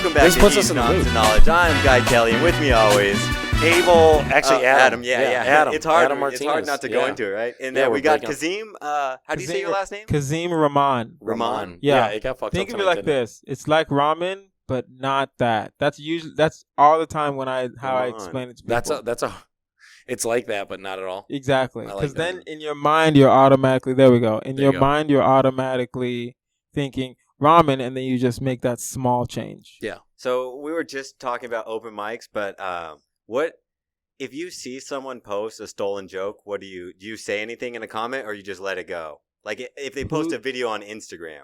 Welcome back to He's Nonsense Knowledge. I'm Guy Kelly, and with me always, Abel. Actually, Adam. Adam. It's hard. Adam Martinez. It's hard not to go into it, right? And then we got Kazeem. How do you say your last name? Kazeem Rahman. Rahman. Yeah. It got fucked Think up of it like this. It's like ramen, but not that. That's all the time when I explain it to people. It's like that, but not at all. Exactly. Because then in your mind, you're automatically, there we go. In your mind, you're automatically thinking ramen, and then you just make that small change. Yeah. So we were just talking about open mics, but what if you see someone post a stolen joke? What do you say anything in a comment, or you just let it go? Like if they post a video on Instagram.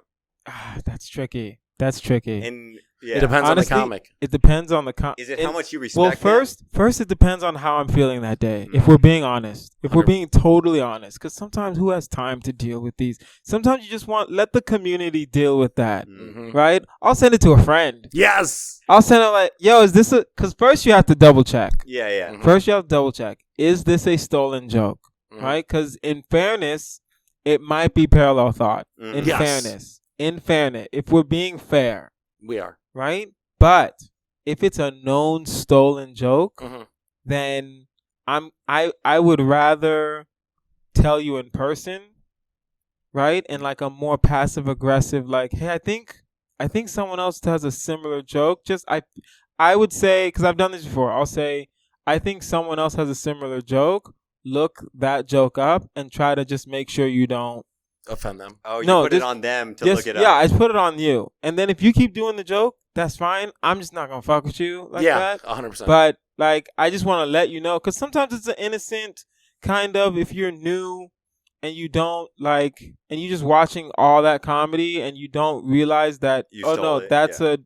That's tricky. And yeah. It depends honestly, on the comic. It depends on the comic. Is it how much you respect? Well, first it depends on how I'm feeling that day. If we're being honest, if we're being totally honest, because sometimes who has time to deal with these? Sometimes you just let the community deal with that, right? I'll send it to a friend. Yes. I'll send it like, yo, is this because first you have to double check. Yeah. First you have to double check. Is this a stolen joke, right? Because in fairness, it might be parallel thought. In fairness, if we're being fair, we are. Right? But if it's a known stolen joke, then I would rather tell you in person, right? And like a more passive aggressive, like, hey, I think someone else has a similar joke. Just I would say, because I've done this before, I'll say, I think someone else has a similar joke. Look that joke up and try to just make sure you don't offend them. Oh, put it on them to look it up. Yeah, I put it on you. And then if you keep doing the joke, that's fine. I'm just not going to fuck with you like that. Yeah, 100%. But, like, I just want to let you know, because sometimes it's an innocent kind of, if you're new and you don't, like, and you're just watching all that comedy and you don't realize that, that's a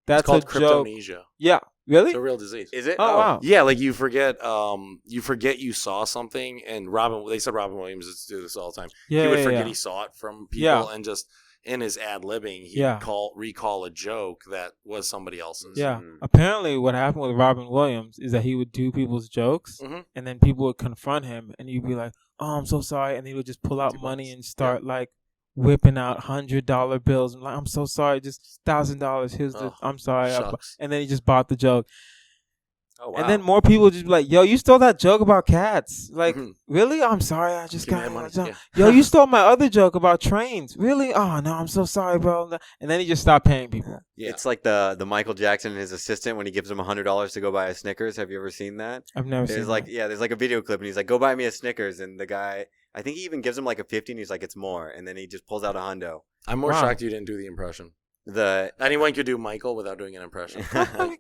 called joke. Cryptomnesia. Yeah. Really? It's a real disease. Is it? Oh, wow. Yeah, like you forget you saw something, and they said Robin Williams used to do this all the time. Yeah, he would forget he saw it from people, Yeah. and just in his ad-libbing, he'd recall a joke that was somebody else's. Yeah. Apparently what happened with Robin Williams is that he would do people's jokes, and then people would confront him, and he'd be like, oh, I'm so sorry, and he would just pull out money and start, like, whipping out $100 bills. I'm like, I'm so sorry, just $1,000. Here's I'm sorry. And then he just bought the joke. Oh, wow. And then more people just be like, yo, you stole that joke about cats. Like, really? I'm sorry. I just got my joke. Yo, you stole my other joke about trains. Really? Oh, no, I'm so sorry, bro. And then he just stopped paying people. Yeah. It's like the Michael Jackson and his assistant when he gives him $100 to go buy a Snickers. Have you ever seen that? I've never seen that. Yeah, there's like a video clip, and he's like, go buy me a Snickers. And the guy, I think he even gives him like a 50, and he's like, it's more. And then he just pulls out a hundo. I'm more shocked you didn't do the impression. Anyone could do Michael without doing an impression.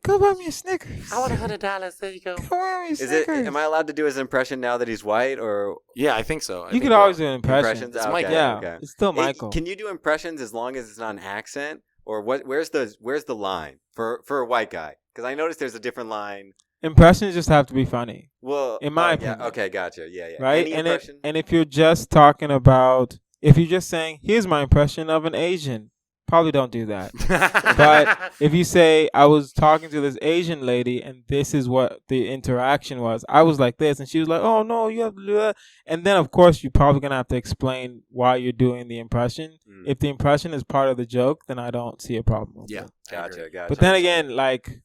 Go buy me a Snickers. I want $100. There you go. Go buy me a Snickers. Am I allowed to do his impression now that he's white? Or yeah, I think so. You could always do impressions. It's Michael. Yeah, okay. It's still Michael. Can you do impressions as long as it's not an accent? Or where's the line for a white guy? Because I noticed there's a different line. Impressions just have to be funny. Well, in my opinion. Yeah, okay, gotcha. Yeah. Right? Any impression? And if you're just talking about, if you're just saying, here's my impression of an Asian, probably don't do that. But if you say, I was talking to this Asian lady and this is what the interaction was, I was like this, and she was like, oh, no, you have to do that. And then, of course, you're probably going to have to explain why you're doing the impression. If the impression is part of the joke, then I don't see a problem with it. Gotcha. But then again, like,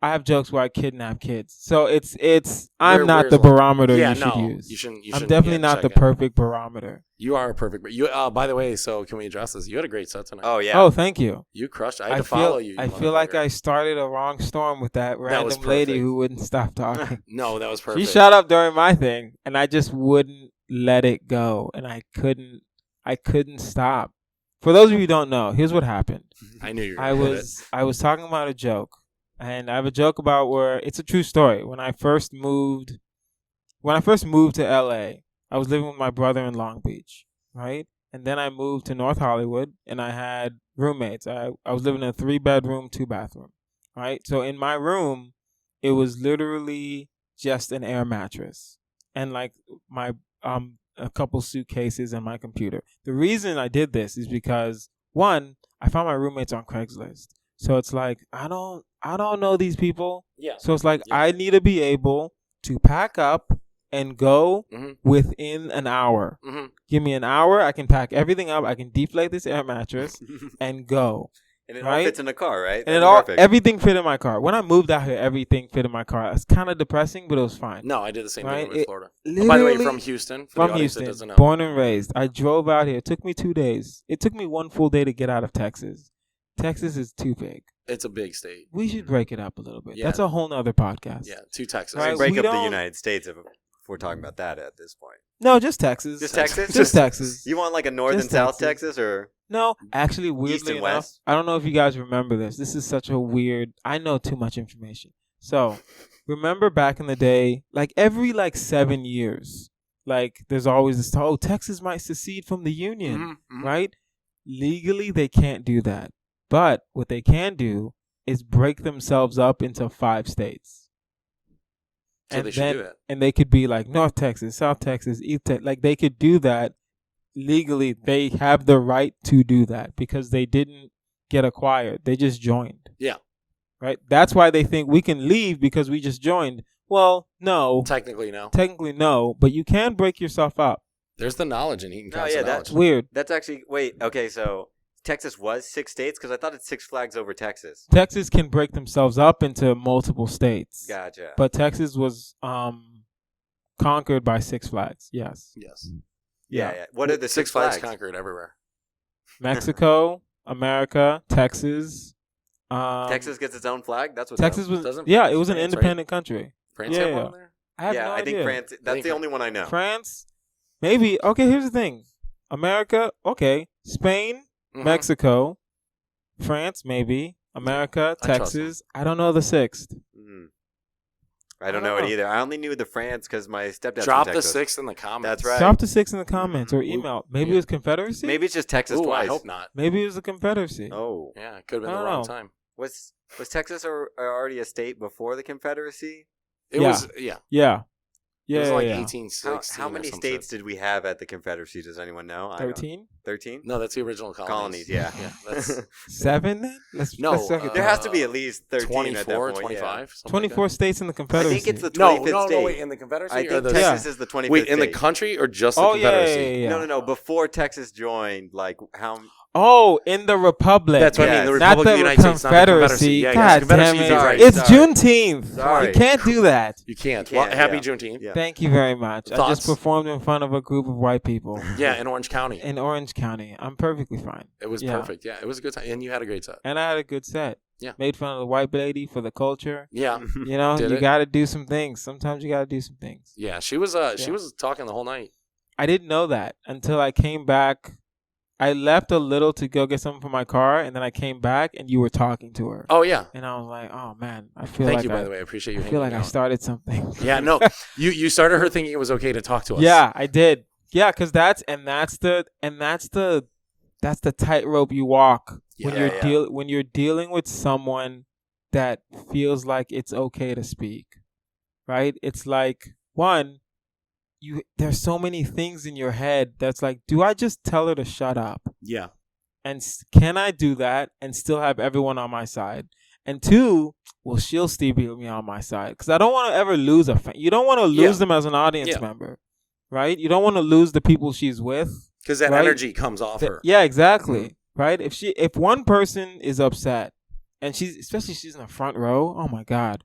I have jokes where I kidnap kids. So I'm not the barometer you should use. You shouldn't I'm definitely not the perfect barometer. You are a perfect. By the way, so can we address this? You had a great set tonight. Oh, yeah. Oh, thank you. You crushed it. I had to follow you. I feel like I started a wrong storm with that random lady who wouldn't stop talking. No, that was perfect. She shut up during my thing, and I just wouldn't let it go, and I couldn't stop. For those of you who don't know, here's what happened. I knew you were I was talking about a joke. And I have a joke about where it's a true story. When I first moved to LA, I was living with my brother in Long Beach, right? And then I moved to North Hollywood, and I had roommates. I was living in a 3-bedroom, 2-bathroom, right? So in my room, it was literally just an air mattress and like my a couple suitcases and my computer. The reason I did this is because, one, I found my roommates on Craigslist. So it's like, I don't know these people. Yeah. So it's like, I need to be able to pack up and go within an hour. Give me an hour. I can pack everything up. I can deflate this air mattress and go. And it all right? fits in a car, right? And That's perfect. everything fit in my car. When I moved out here, everything fit in my car. It's kind of depressing, but it was fine. No, I did the same Right? thing in Florida. Literally, By the way, from Houston. For the from audience that Houston, doesn't know. born and raised. I drove out here. It took me 2 days. It took me 1 full day to get out of Texas. Texas is too big. It's a big state. We should break it up a little bit. Yeah. That's a whole nother podcast. Yeah, to Texas. Right, break we up the don't- United States if we're talking about that at this point. No, just Texas. Just Texas? Just Texas. You want like a north Just and south Texas. Texas or No, actually, weirdly and enough, west? I don't know if you guys remember this. This is such a weird. I know too much information. So, remember back in the day, like every 7 years, there's always this. Oh, Texas might secede from the union, Mhm, mhm. right? Legally, they can't do that. But what they can do is break themselves up into 5 states. So they should do it. And they could be like North Texas, South Texas, East Texas. Like they could do that legally. They have the right to do that because they didn't get acquired. They just joined. Yeah. Right? That's why they think we can leave because we just joined. Well, no. Technically, no. Technically, no. But you can break yourself up. There's the knowledge in eating No, constant yeah, knowledge. It's weird. that's actually wait, okay, so Texas was 6 states because I thought it's 6 flags over Texas. Texas can break themselves up into multiple states. Gotcha. But Texas was conquered by Six Flags. Yes. Yes. yeah. What are the Six 6 Flags flags? conquered everywhere. Mexico, America, Texas. Texas gets its own flag? That's what Texas was Doesn't yeah, it was an France, right? independent country. France Yeah, have yeah. one there? I have yeah, no I think idea. France that's think the only one I know. France, maybe. Okay, here's the thing: America, okay, Spain, Mhm. Mexico, France, maybe. America, I trust Texas. I don't know the 6th. Mhm. I don't know it either. I only knew the France because my stepdad's Drop from the Texas. 6 in the comments. That's right. Drop the 6 in the comments or Ooh, email. Maybe yeah. it was Confederacy. Maybe it's just Texas Ooh, twice. I hope not. Maybe it was the Confederacy. Oh. Yeah, it could have been I the don't wrong know. time. Was Texas already a state before the Confederacy? It Yeah. was, yeah. Yeah. It was Yeah, like yeah. 1816. How many states did we have at the Confederacy? Does anyone know? 13? 13? No, that's the original colonies. Colonies, yeah. Yeah, that's 7 then? Let's No, look at There that. has to be at least 13 at that 24, point. 25. something 24 like states in the Yeah. I Confederacy. think it's the that. No, 25th no, state. no, wait. In the Confederacy? I or think the, Texas is the 25th Wait, in the state. country or just the Oh, yeah, Confederacy? yeah, yeah. No. Before Texas joined, like how? Oh, in the Republic. That's what I mean. The Yes. Not Republic the of the United States, not the Confederacy. Confederacy. Yeah, God Confederacy, damn it. you're right. It's Sorry. Juneteenth. Sorry. You can't do that. You can't. You can't, Well, happy yeah. Juneteenth. Yeah. Thank you very much. I Thoughts? just performed in front of a group of white people Yeah, in Orange County. in Orange County. I'm perfectly fine. It was Yeah. perfect. Yeah, it was a good time. And you had a great set. And I had a good set. Yeah. Made fun of the white lady for the culture. Yeah. You know, Did you it? got to do some things. Sometimes you got to do some things. Yeah, she was Yeah. talking the whole night. I didn't know that until I came back. I left a little to go get something for my car, and then I came back, and you were talking to her. Oh yeah. And I was like, oh, man, I feel Thank like you, by the way. I appreciate you I hanging feel like I out. started something. Yeah, no. You started her thinking it was okay to talk to us. Yeah, I did. Yeah, because that's the tightrope you walk when Yeah, you're when you're dealing with someone that feels like it's okay to speak, right? It's like there's so many things in your head that's like, do I just tell her to shut up? Yeah. And can I do that and still have everyone on my side? And 2, will she'll still be on my side? Because I don't want to ever lose a fan. You don't want to lose them as an audience member, right? You don't want to lose the people she's with. Because that Right? energy comes off her. Yeah, exactly. Right? If one person is upset, and she's in the front row, oh my God.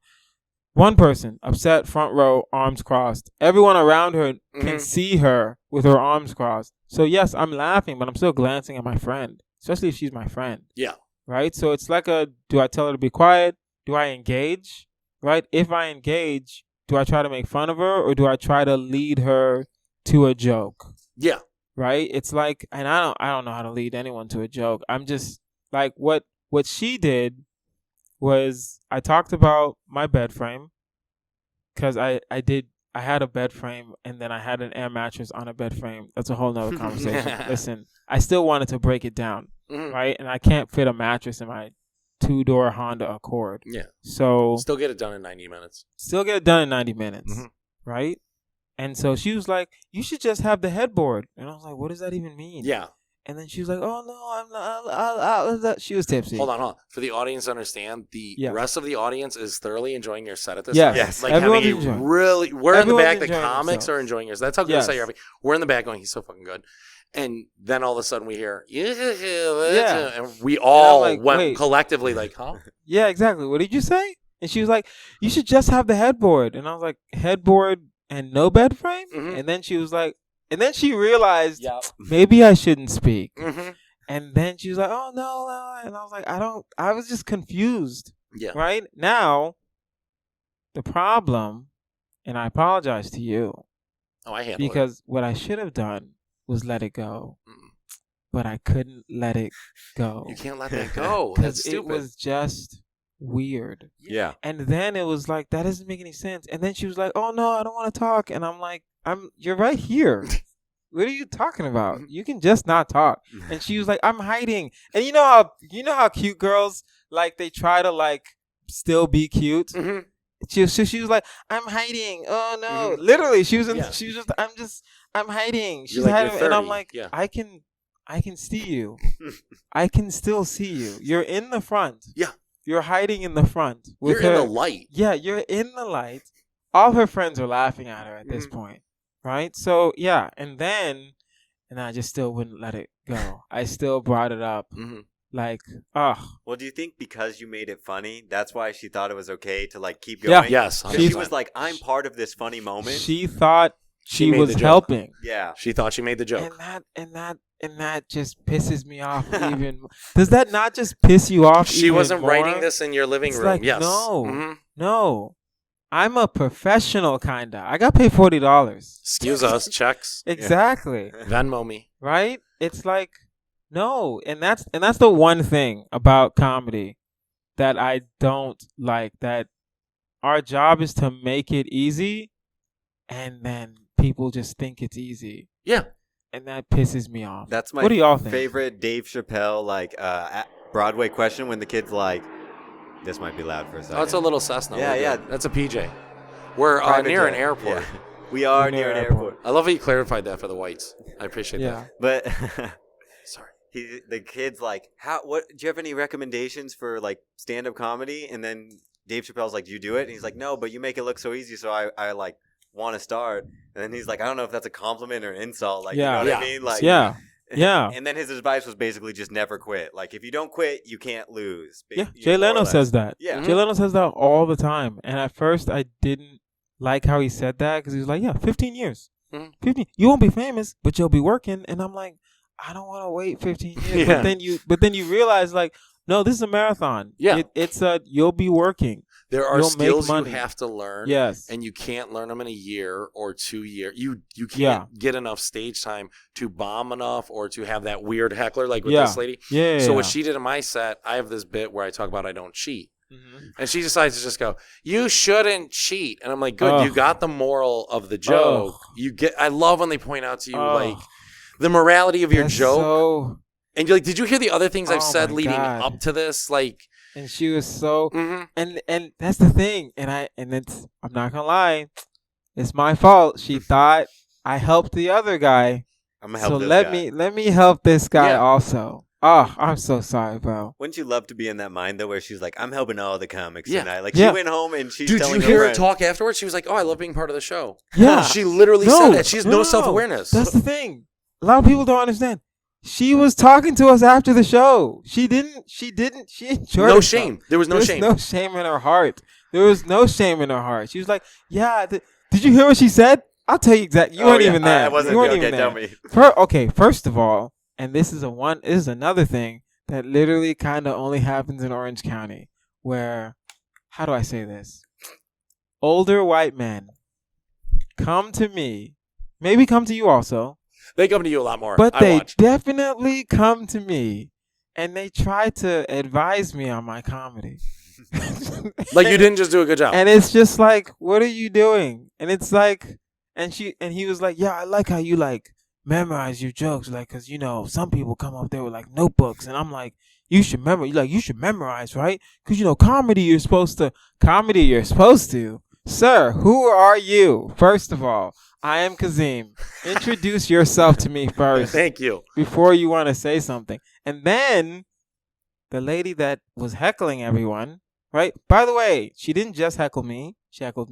One person upset, front row, arms crossed. Everyone around her can see her with her arms crossed. So yes, I'm laughing, but I'm still glancing at my friend, especially if she's my friend. Yeah. Right? So it's like do I tell her to be quiet? Do I engage? Right? If I engage, do I try to make fun of her or do I try to lead her to a joke? Yeah. Right? It's like, and I don't know how to lead anyone to a joke. I'm just like, what she did was I talked about my bed frame because I had a bed frame and then I had an air mattress on a bed frame. That's a whole nother conversation. Listen, I still wanted to break it down, right? And I can't fit a mattress in my 2-door Honda Accord. Yeah. So Still get it done in 90 minutes. still get it done in 90 minutes, Mhm. right? And so she was like, you should just have the headboard. And I was like, what does that even mean? Yeah. And then she was like, oh, no, I'm not. She was tipsy. Hold on. For the audience to understand, the rest of the audience is thoroughly enjoying your set at this Yes. time. Yes. Like Everyone's having enjoying. we're in the Everyone's back. The enjoying comics themselves. are enjoying yours. That's how good Yes. I say you're having. We're in the back going, he's so fucking good. And then all of a sudden we hear, Yeah. and we all like, went wait. collectively like, huh? Yeah, exactly. What did you say? And she was like, you should just have the headboard. And I was like, headboard and no bed frame? Mhm. And then she was like, and then she realized Yep. maybe I shouldn't speak. Mm-hmm. And then she was like, oh, no. And I was like, I was just confused. Yeah. Right? Now, the problem, and I apologize to you, Oh, I handle it. because what I should have done was let it go. Mm-mm. But I couldn't let it go. You can't let that go. That's Because it stupid. was just weird. Yeah. And then it was like, that doesn't make any sense. And then she was like, oh, no, I don't want to talk. And I'm like, you're right here. What are you talking about? You can just not talk. And she was like, I'm hiding. And you know how cute girls, like, they try to, like, still be cute? Mhm. She was like, I'm hiding. Oh, no. Mhm. Literally, she was Yeah. I'm hiding. She's You're like, hiding. you're And I'm 30. like, Yeah. I can see you. I can still see you. You're in the front. Yeah. You're hiding in the front. With You're in her. the light. Yeah, you're in the light. All her friends are laughing at her at this point, right? So, yeah. And I just still wouldn't let it go. I still brought it up. Mm-hmm. Like, Well, do you think because you made it funny, that's why she thought it was okay to like keep Yeah. going? Yes. 'Cause 100%. she was like, I'm part of this funny moment. she thought she made was the joke. helping. Yeah. She thought she made the joke. And that just pisses me off even. Does that not just piss you off? She even wasn't more? writing this in your living It's room. like, Yes. no. Mhm. No, I'm a professional kinda. I got paid $40. Excuse us. Checks. Exactly. Venmo me. Right? It's like, no, and that's the one thing about comedy that I don't like. That our job is to make it easy, and then people just think it's easy. Yeah. And that pisses me off. That's my What do y'all think? favorite Dave Chappelle Broadway question when the kid's like, this might be loud for a second. Oh, it's a little Cessna. Yeah, We're yeah. good. That's a PJ. We're Private near jet. an airport. Yeah. We are We're near near an an airport. I love how you clarified that for the whites. I appreciate Yeah. But that. Sorry. the kid's like, do you have any recommendations for like stand-up comedy? And then Dave Chappelle's like, do you do it? And he's like, no, but you make it look so easy, so I like want to start. And then he's like, I don't know if that's a compliment or an insult. Like, Yeah. you know what Yeah. I mean? Like, Yeah. Yeah. And then his advice was basically just never quit. Like, if you don't quit, you can't lose. Yeah. You Jay know, more or Leno less. says that. Yeah. Jay Leno says that all the time. And at first, I didn't like how he said that because he was like, yeah, 15 years. Mhm. 15. You won't be famous, but you'll be working. And I'm like, I don't want to wait 15 years. Yeah. But then you realize, like, no, this is a marathon. Yeah. It's you'll be working. There are You'll make skills you money. have to learn. Yes. And you can't learn them in a year or 2 years. You can't Yeah. get enough stage time to bomb enough or to have that weird heckler like with Yeah. this lady. Yeah. So what she did in my set, I have this bit where I talk about I don't cheat. Mhm. And she decides to just go, you shouldn't cheat. And I'm like, good, you Ugh. got the moral of the joke. I love when they point out to you like the morality of your That's joke. so- And you're like, did you hear the other things I've Oh said my leading God. up to this? Like, and she was so mhm. and that's the thing. And I'm not gonna lie, it's my fault. She thought I helped the other guy. I'm gonna help So this let guy. me help this guy Yeah. also. Oh, I'm so sorry, bro. Wouldn't you love to be in that mind though, where she's like, "I'm helping all the comics Yeah. tonight." Like Yeah. she went home and she's Dude, did telling you hear her friends. talk afterwards? She was like, oh, I love being part of the show. Yeah. She literally said that. She has no self-awareness. That's the thing. A lot of people don't understand. She was talking to us after the show. She enjoyed No herself. shame. There was no shame. No shame in her heart. There was no shame in her heart. She was like, yeah, did you hear what she said? I'll tell you exactly. You Oh, weren't yeah. even there. I wasn't you weren't okay, even tell there. me. Okay, first of all, and this is another thing that literally kind of only happens in Orange County, where, how do I say this? Older white men come to me, maybe come to you also, They come to you a lot more. but I they watch. definitely come to me and they try to advise me on my comedy. Like you didn't just do a good job. And it's just like, what are you doing? And it's like, and he was like, yeah, I like how you like memorize your jokes, like, cause you know some people come up there with like notebooks, and I'm like, you should memorize, right? Cause you know comedy you're supposed to. Sir, who are you? First of all, I am Kazeem. Introduce yourself to me first Thank you. before you want to say something. And then the lady that was heckling everyone, right? By the way, she didn't just heckle me. She heckled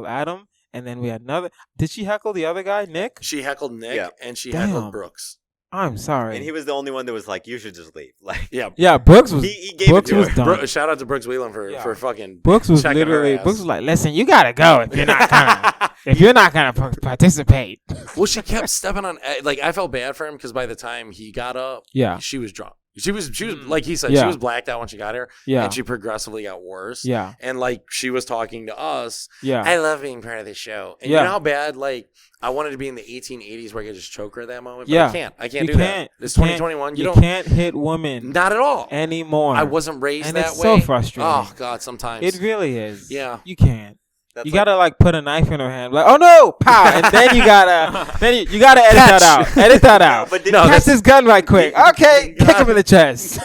Adam, And then we had another. Did she heckle the other guy, Nick? She heckled Nick, Yeah. and she Damn. heckled Brooks. I'm sorry. And he was the only one that was like, "You should just leave." Like, Yeah. Yeah, Brooks was. he gave Brooks it to was her. done. Shout out to Brooks Whelan for Yeah. fucking. Brooks was checking her literally. ass. Brooks was like, "Listen, you gotta go if you're not gonna. if you're not gonna participate." Well, she kept stepping on. Like, I felt bad for him because by the time he got up, Yeah. she was drunk. She was like he said, Yeah. she was blacked out when she got here, Yeah. and she progressively got worse. Yeah. And like she was talking to us. Yeah. I love being part of the show. And Yeah. you know how bad like I wanted to be in the 1880s where I could just choke her at that moment. But Yeah. I can't. I You can't do can't. that. It's You can't. 2021. You You don't. can't hit women Not at all. anymore. I wasn't raised and that it's way. so frustrating. Oh God, sometimes It really is. Yeah. You can't. That's You like- gotta like put a knife in her hand, like, oh no, pow, and then you gotta you gotta edit that out. Edit that out. but did- No, Catch that's- this gun right quick. Okay, kick him in the chest.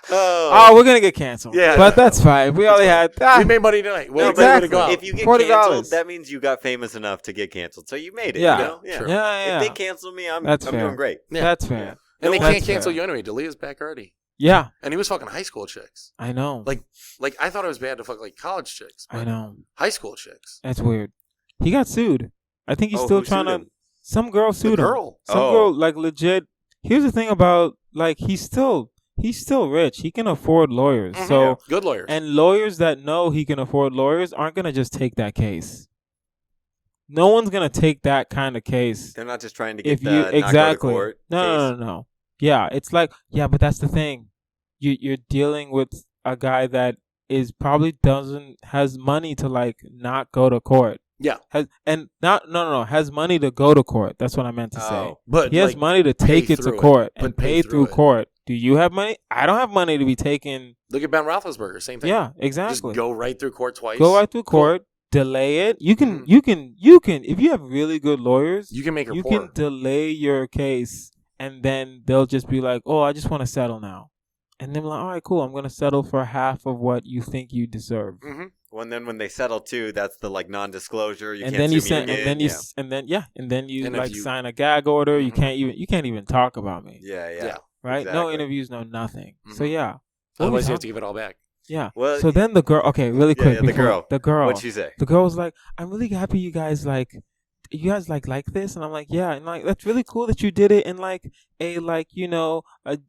Oh, we're gonna get canceled. Yeah. But that's fine. We only had we made money tonight. Way No, to- way to exactly. go. If you get $40. canceled, that means you got famous enough to get canceled. So you made it. Yeah. You know? Yeah. True. Yeah, If they yeah. cancel me, I'm That's fair. doing great. Yeah. That's fair. And they That's can't cancel fair. you anyway. Delia's back already. Yeah, And he was fucking high school chicks. I know. Like I thought it was bad to fuck like college chicks. I but know. High school chicks. That's weird. He got sued. I think he's Oh, still who trying sued to. him? Some girl sued him. girl. Some Oh. girl, like legit. Here's the thing about like he's still rich. He can afford lawyers. Mhm. So Good lawyers. and lawyers that know he can afford lawyers aren't gonna just take that case. No one's gonna take that kind of case. They're not just trying to get If the you not go to exactly court no, case. no, no, no. Yeah, it's like but that's the thing. You're dealing with a guy that is probably has money to like not go to court. Yeah. Has money to go to court. That's what I meant to say. Oh. But He has like, money to pay take it to through it. court But and pay pay through through it. court. Do you have money? I don't have money to be taken. look at Ben Roethlisberger. Same thing. Yeah, Just exactly. go right through court twice. Go right through court. Delay it. You can. Mhm. You can. If you have really good lawyers, You can make her you poor. can delay your case, and then they'll just be like, "Oh, I just want to settle now," and then like, "All right, cool. I'm gonna settle for half of what you think you deserve." Mm-hmm. Well, and then when they settle too, that's the like non-disclosure. You and can't then you sue me send, again. and then you, yeah. s- and then you And if like you- sign a gag order. You Mhm. can't even talk about me. Yeah, yeah. Yeah. Right? No Exactly. interviews, no nothing. So Mhm. yeah. What Otherwise, was you have up? to give it all back. Yeah. Well, So then the girl. Okay, really Yeah, quick. yeah, the before- girl. The girl. what'd she say? The girl was like, "I'm really happy you guys like this," and I'm like, "Yeah," and like that's really cool that you did it in like a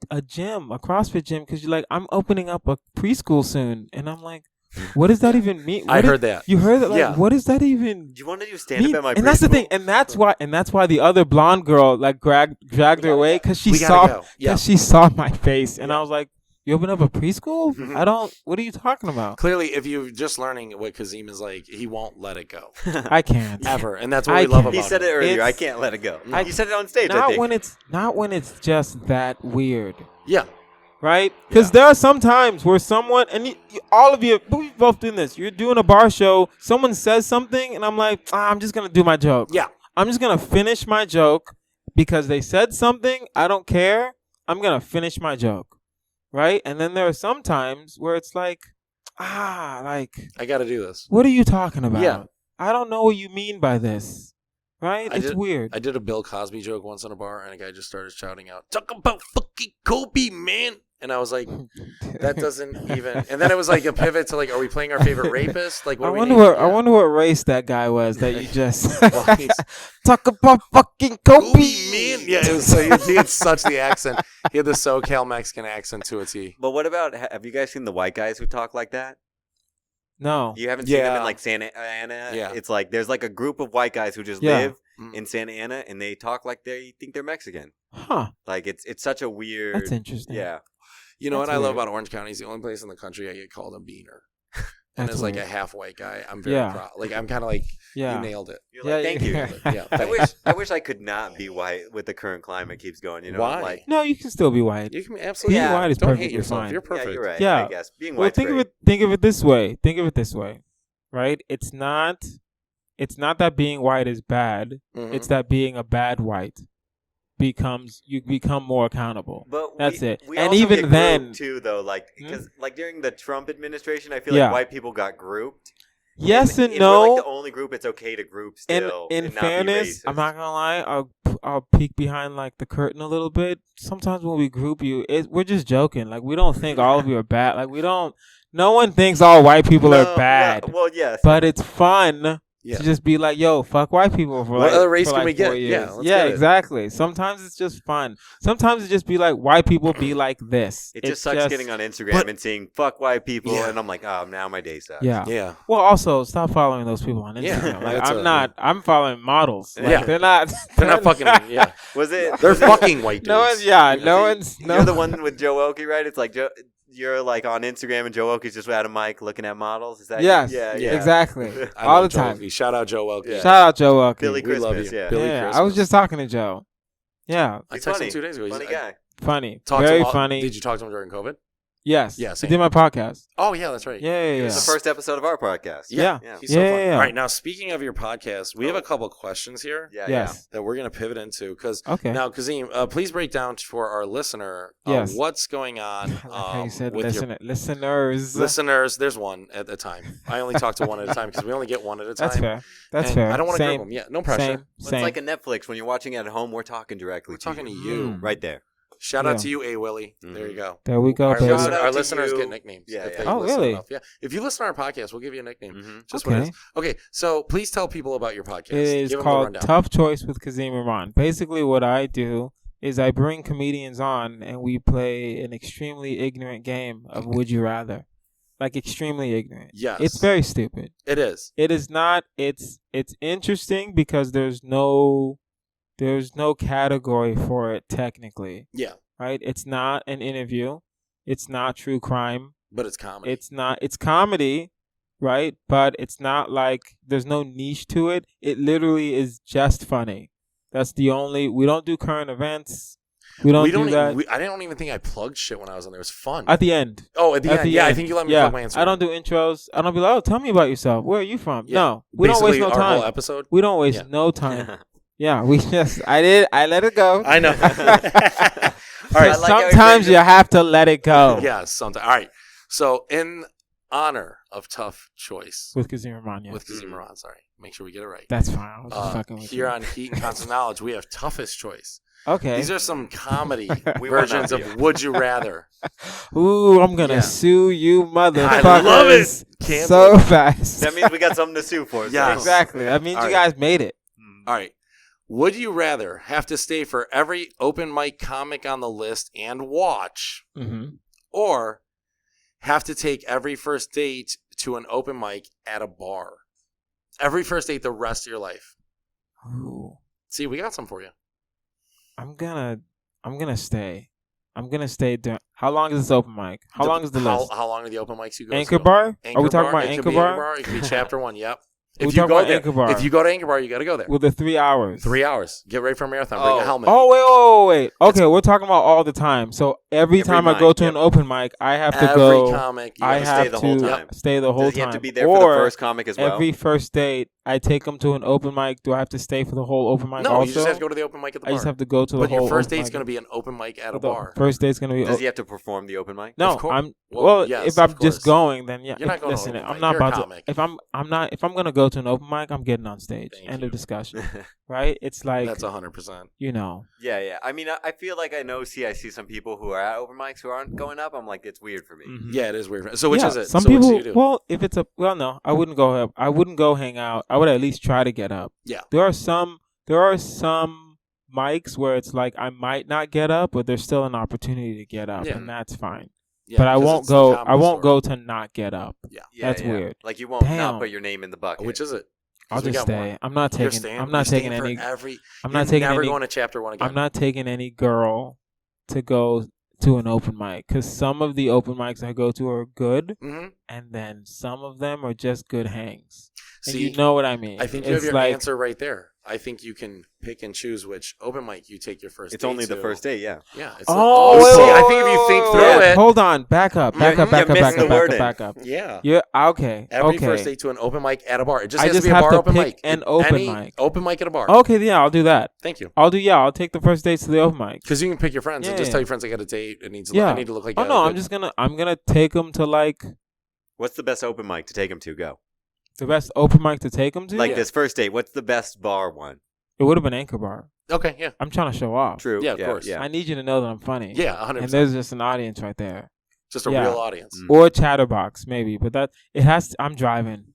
a gym, a CrossFit gym, because you're like, I'm opening up a preschool soon, and I'm like, what does that even mean? I heard that. You heard that? Like, Yeah. what does that even? Do you want to do stand mean? up at my And that's the preschool? thing, and that's why the other blonde girl like dragged her away because she We saw gotta go. Yeah. she saw my face, and Yeah. I was like, "You open up a preschool? Mhm. I don't. What are you talking about? Clearly, if you're just learning what Kazeem is like, he won't let it go I can't. ever, and that's what I we love can't. about He said him. it earlier. It's- I can't let it go. I- You said it on stage. I Not think. when it's just that weird." Yeah, Right? Because there are some times where someone, and all of you, we've both doing this. You're doing a bar show, someone says something, and I'm like, I'm just going to do my joke. yeah. I'm just going to finish my joke because they said something. I don't care. I'm going to finish my joke. Right? And then there are some times where it's like, I got to do this. what are you talking about? Yeah. I don't know what you mean by this. Right? It's weird. I did a Bill Cosby joke once in a bar, and a guy just started shouting out, "Talk about fucking Kobe, man!" And I was like, "That doesn't even." And then it was like a pivot to like, "Are we playing our favorite rapist?" Like, what I do we wonder name what it? I wonder what race that guy was that you just Well, he's- talk about fucking Kobe. Kobe, man. Yeah, it was, so he had such the accent. He had the SoCal Mexican accent to a T. But what about? Have you guys seen the white guys who talk like that? No. You haven't seen them Yeah. in like Santa Ana. Yeah. It's like there's like a group of white guys who just Yeah. live Mm. in Santa Ana and they talk like they think they're Mexican. Huh. Like it's such a weird. That's interesting. Yeah. You know That's what I love weird. about Orange County is the only place in the country I get called a beaner. And That's as like a weird. half white guy, I'm very Yeah. proud. Like I'm kind of like, Yeah. you nailed it. You're like, thank you. Yeah, I thanks. wish I could not be white with the current climate keeps going. You know, Why? like No, you can still be white. You can absolutely. Being white is Don't perfectly hate yourself. fine. You're perfect. yeah, you're right. Yeah. I guess being Well, white's think great. of it this way. Think of it this way. Right? It's not that being white is bad. Mhm. It's that being a bad white you become more accountable. But That's it. We And also even get then- grouped, too, though, like Hmm? because like during the Trump administration, I feel Yeah. like white people got grouped. Yes and if no. We're like the only group it's okay to group still. In and not fairness, be I'm not gonna lie. I'll peek behind like the curtain a little bit. Sometimes when we group you, we're just joking. Like we don't think all of you are bad. Like we don't. no one thinks all white people are bad. No, well, yes. But it's fun Yeah. to just be like, yo, fuck white people for What like, other race for can like we 4 get? years. Yeah, let's Yeah, get it. exactly. Sometimes it's just fun. Sometimes it just be like white people be like this. It It's just sucks getting on Instagram and seeing fuck white people, Yeah. and I'm like, oh, now my day sucks. Yeah. Yeah. Well, also stop following those people on Instagram. Yeah, Like, that's I'm following models. Like, Yeah. they're not. They're not fucking. Yeah. Was it? They're was it- fucking white dudes. No one's. Yeah. No See, one's. You're No. the one with Joe Oki, right? It's like you're like on Instagram, and Joe Oki's just at a mic looking at models. Is that? Yes. Yeah. Exactly. I All love the Joe time. Welke. Shout out Joe Welke. Yeah. Shout out Joe Welke. Billy We love Christmas. you. Yeah. Billy Yeah. Christmas. I was just talking to Joe. Yeah. I He's texted funny. him 2 days ago. Funny He's- guy. Funny. Talked to Very him all- funny. Did you talk to him during COVID? Yes. Yeah, He same. did my podcast. Oh yeah, that's right. Yeah. It was the first episode of our podcast. Yeah. Yeah. He's so Yeah, fun. yeah. All right, now speaking of your podcast, we have a couple questions here Yeah. Yes. that we're going to pivot into because Okay. now, Kazeem, please break down for our listener Yes. what's going on I like how you said with your listeners. listeners. There's one at a time. I only talk to one at a time because we only get one at a time. That's fair. That's And fair. I don't want to Same. group them. Yeah, no pressure. Same. Well, it's Same. like a Netflix when you're watching it at home. We're talking directly. We're talking to you. you. Right there. Shout out Yeah. to you, A Willie. Mhm. There you go. There we go, Our, baby. Shout out our to listeners you. get nicknames. Yeah, if yeah. they Oh, listen really? enough. Yeah. If you listen to our podcast, we'll give you a nickname. Mhm. Just what it Okay. is. Okay, so please tell people about your podcast. It is Give them the called rundown. Tough Choice with Kazeem Rahman. Basically, what I do is I bring comedians on and we play an extremely ignorant game of Would You Rather. Like, extremely ignorant. Yes. It's very stupid. It is. It is not. It's interesting because there's no category for it technically. Yeah, Right? It's not an interview. It's not true crime. but it's comedy. It's not. It's comedy, right? But it's not like there's no niche to it. It literally is just funny. That's the only. We don't do current events. We don't do that. I don't even think I plugged shit when I was on there. It was fun. At the end. oh, at the end. Yeah, I think you let me plug my answer. I don't do intros. I don't be like, oh, tell me about yourself. Where are you from? Yeah. No, we don't waste Basically, no our whole time. episode. We don't waste Yeah. no time. Yeah, we just. I let it go. I know. All right. I like how he Sometimes brings you it- have to let it go. Yeah, sometimes. All right. So, in honor of Tough Choice With Kazeem Rahman, yeah. with Kazeem Rahman, sorry, make sure we get it right. That's fine. I was just fucking with Here you. on Heat and Constant Knowledge, we have Toughest Choice. Okay. These are some comedy We want versions that of view. Would You Rather. Ooh, I'm gonna Yeah. sue you, motherfuckers. I love it. Cancel. So fast. That means we got something to sue for. Yeah. So. Exactly. That means All you right. guys made it. All right. Would you rather have to stay for every open mic comic on the list and watch, Mm-hmm. or have to take every first date to an open mic at a bar? Every first date the rest of your life. Ooh, See, we got some for you. I'm gonna stay. I'm gonna stay. How long is this open mic? How long is the list? How long are the open mics you go Anchor to? Bar? Anchor Are we talking Bar? about It could Anchor be Bar? It could be chapter 1, yep. We're If you talking go about there, Anchor Bar. if you go to Anchor Bar, you got to go there. With the 3 hours. 3 hours. Get ready for a marathon. Bring Oh. a helmet. Oh wait. Okay, we're talking about all the time. So every time I go mic, to yep. an open mic, I have to Every go. comic. You I gotta stay have the to whole time. stay the whole Does he time. have to be there or for the first comic as well? every first date, I take them to an open mic. Do I have to stay for the whole open mic? No, also? you just have to go to the open mic at the I bar. just have to go to the But whole. your first open date's mic. going to be an open mic at a The bar. First date's gonna be. Does he have to perform the open mic? No, Of course. I'm Well, well. yes, if I'm of just course. going, then yeah. You're not going to listen, an open I'm mic. not You're a about comic. to. If I'm gonna go to an open mic, I'm getting on stage. Thank End you. of discussion. Right? It's like That's 100%. you know. Yeah, yeah. I mean, I feel like I see some people who are at open mics who aren't going up. I'm like, it's weird for me. Mhm. Yeah, it is weird. So which Yeah, is it? Some so people. What do you do? Well, if it's no, I wouldn't go up. I wouldn't go hang out. I would at least try to get up. Yeah. There are some mics where it's like I might not get up, but there's still an opportunity to get up, Yeah. and that's fine. Yeah, but I 'cause won't it's the go. I comedy won't store. go to not get up. Yeah. Yeah, That's yeah. weird. Like you won't Damn. not put your name in the bucket. Which is it? 'Cause I'll we just got stay. one. I'm not You're taking. staying- I'm you're not taking staying for any. every. I'm You're not taking never any. going to chapter 1 again. I'm not taking any girl to go to an open mic because some of the open mics I go to are good, Mm-hmm. and then some of them are just good hangs. And See, you know what I mean? I think you it's have your like, answer right there. I think you can pick and choose which open mic you take your first It's date only the to. first date, yeah. Yeah. It's Oh, see, wait, I wait, think if you think wait, through wait. it. Hold on, back up. You're missing the wording. Back up. Yeah. You're okay. Every okay. first date to an open mic at a bar. It just I has just to be a have bar to open pick mic. an open Any mic. Open mic at a bar. Okay, yeah, I'll do that. Thank you. I'll take the first dates to the open mic. Because you can pick your friends and just Yeah. tell your friends I got a date. It needs. Yeah. I need to look like. Oh a no, good- I'm gonna take them to like What's the best open mic to take him to? Go. the best open mic to take them to. Like this first date, what's the best bar one? It would have been Anchor Bar. Okay. Yeah. I'm trying to show off. True. Yeah, of course. Yeah. I need you to know that I'm funny. Yeah. 100%. And there's just an audience right there. Just a real audience. Or Chatterbox, maybe. But that it has. I'm driving.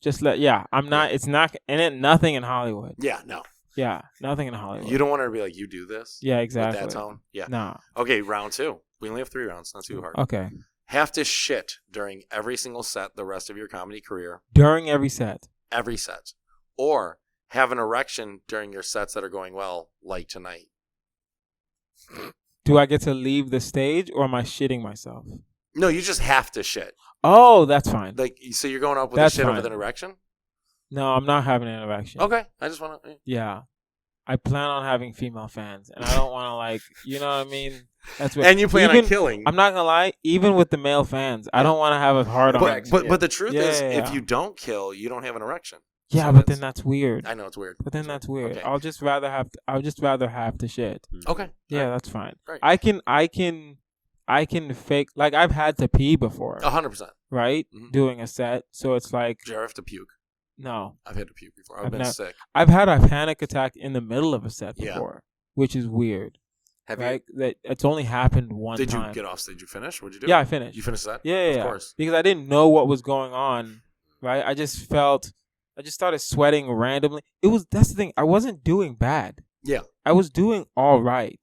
I'm not. It's not. And nothing in Hollywood. Yeah, no. Yeah, nothing in Hollywood. You don't want her to be like, you do this. Yeah, exactly. With that tone. Yeah. No. Okay, round 2. We only have 3 rounds. Not too hard. Okay. Have to shit during every single set the rest of your comedy career. During every set. Every set. Or have an erection during your sets that are going well, like tonight. Do I get to leave the stage or am I shitting myself? No, you just have to shit. Oh, that's fine. Like, so you're going up with That's a shit fine. with an erection? No, I'm not having an erection. Okay, I just want to. Yeah. I plan on having female fans, and I don't want to, you know what I mean? That's what. And you plan on killing. I'm not going to lie, even with the male fans, I don't want to have a hard on. But the truth is, if you don't kill, you don't have an erection. Yeah, so but then that's weird. I know it's weird. But then that's weird. Okay. I'll just rather have to shit. Okay. Yeah, that's fine. Right. I can fake, like, I've had to pee before. 100%. Right? Mhm. Doing a set. So it's like, Did you ever have to puke? no. I've had to puke before. I've been sick. I've had a panic attack in the middle of a set Yeah. before, which is weird. Have Right? That it's only happened one Did time. you get off? Did you finish? What'd you do? Yeah, I finished. You finished that? Yeah, Of course. Because I didn't know what was going on. Right? I just started sweating randomly. That's the thing. I wasn't doing bad. Yeah. I was doing all right.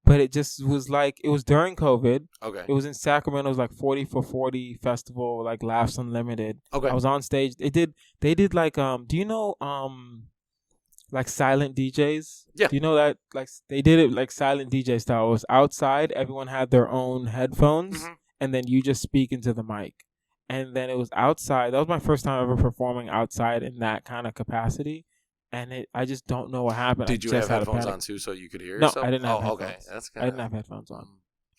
But it just was like, it was during COVID. Okay. It was in Sacramento. It was like 40 for 40 festival, like Laughs Unlimited. Okay. I was on stage. They did like, do you know, like silent DJs? Yeah. Do you know that? Like, they did it like silent DJ style. It was outside. Everyone had their own headphones. Mhm. And then you just speak into the mic. And then it was outside. That was my first time ever performing outside in that kind of capacity. And I just don't know what happened. Did you have headphones on too, so you could hear No, yourself? I didn't have headphones. headphones. Okay, that's I kind didn't have headphones on.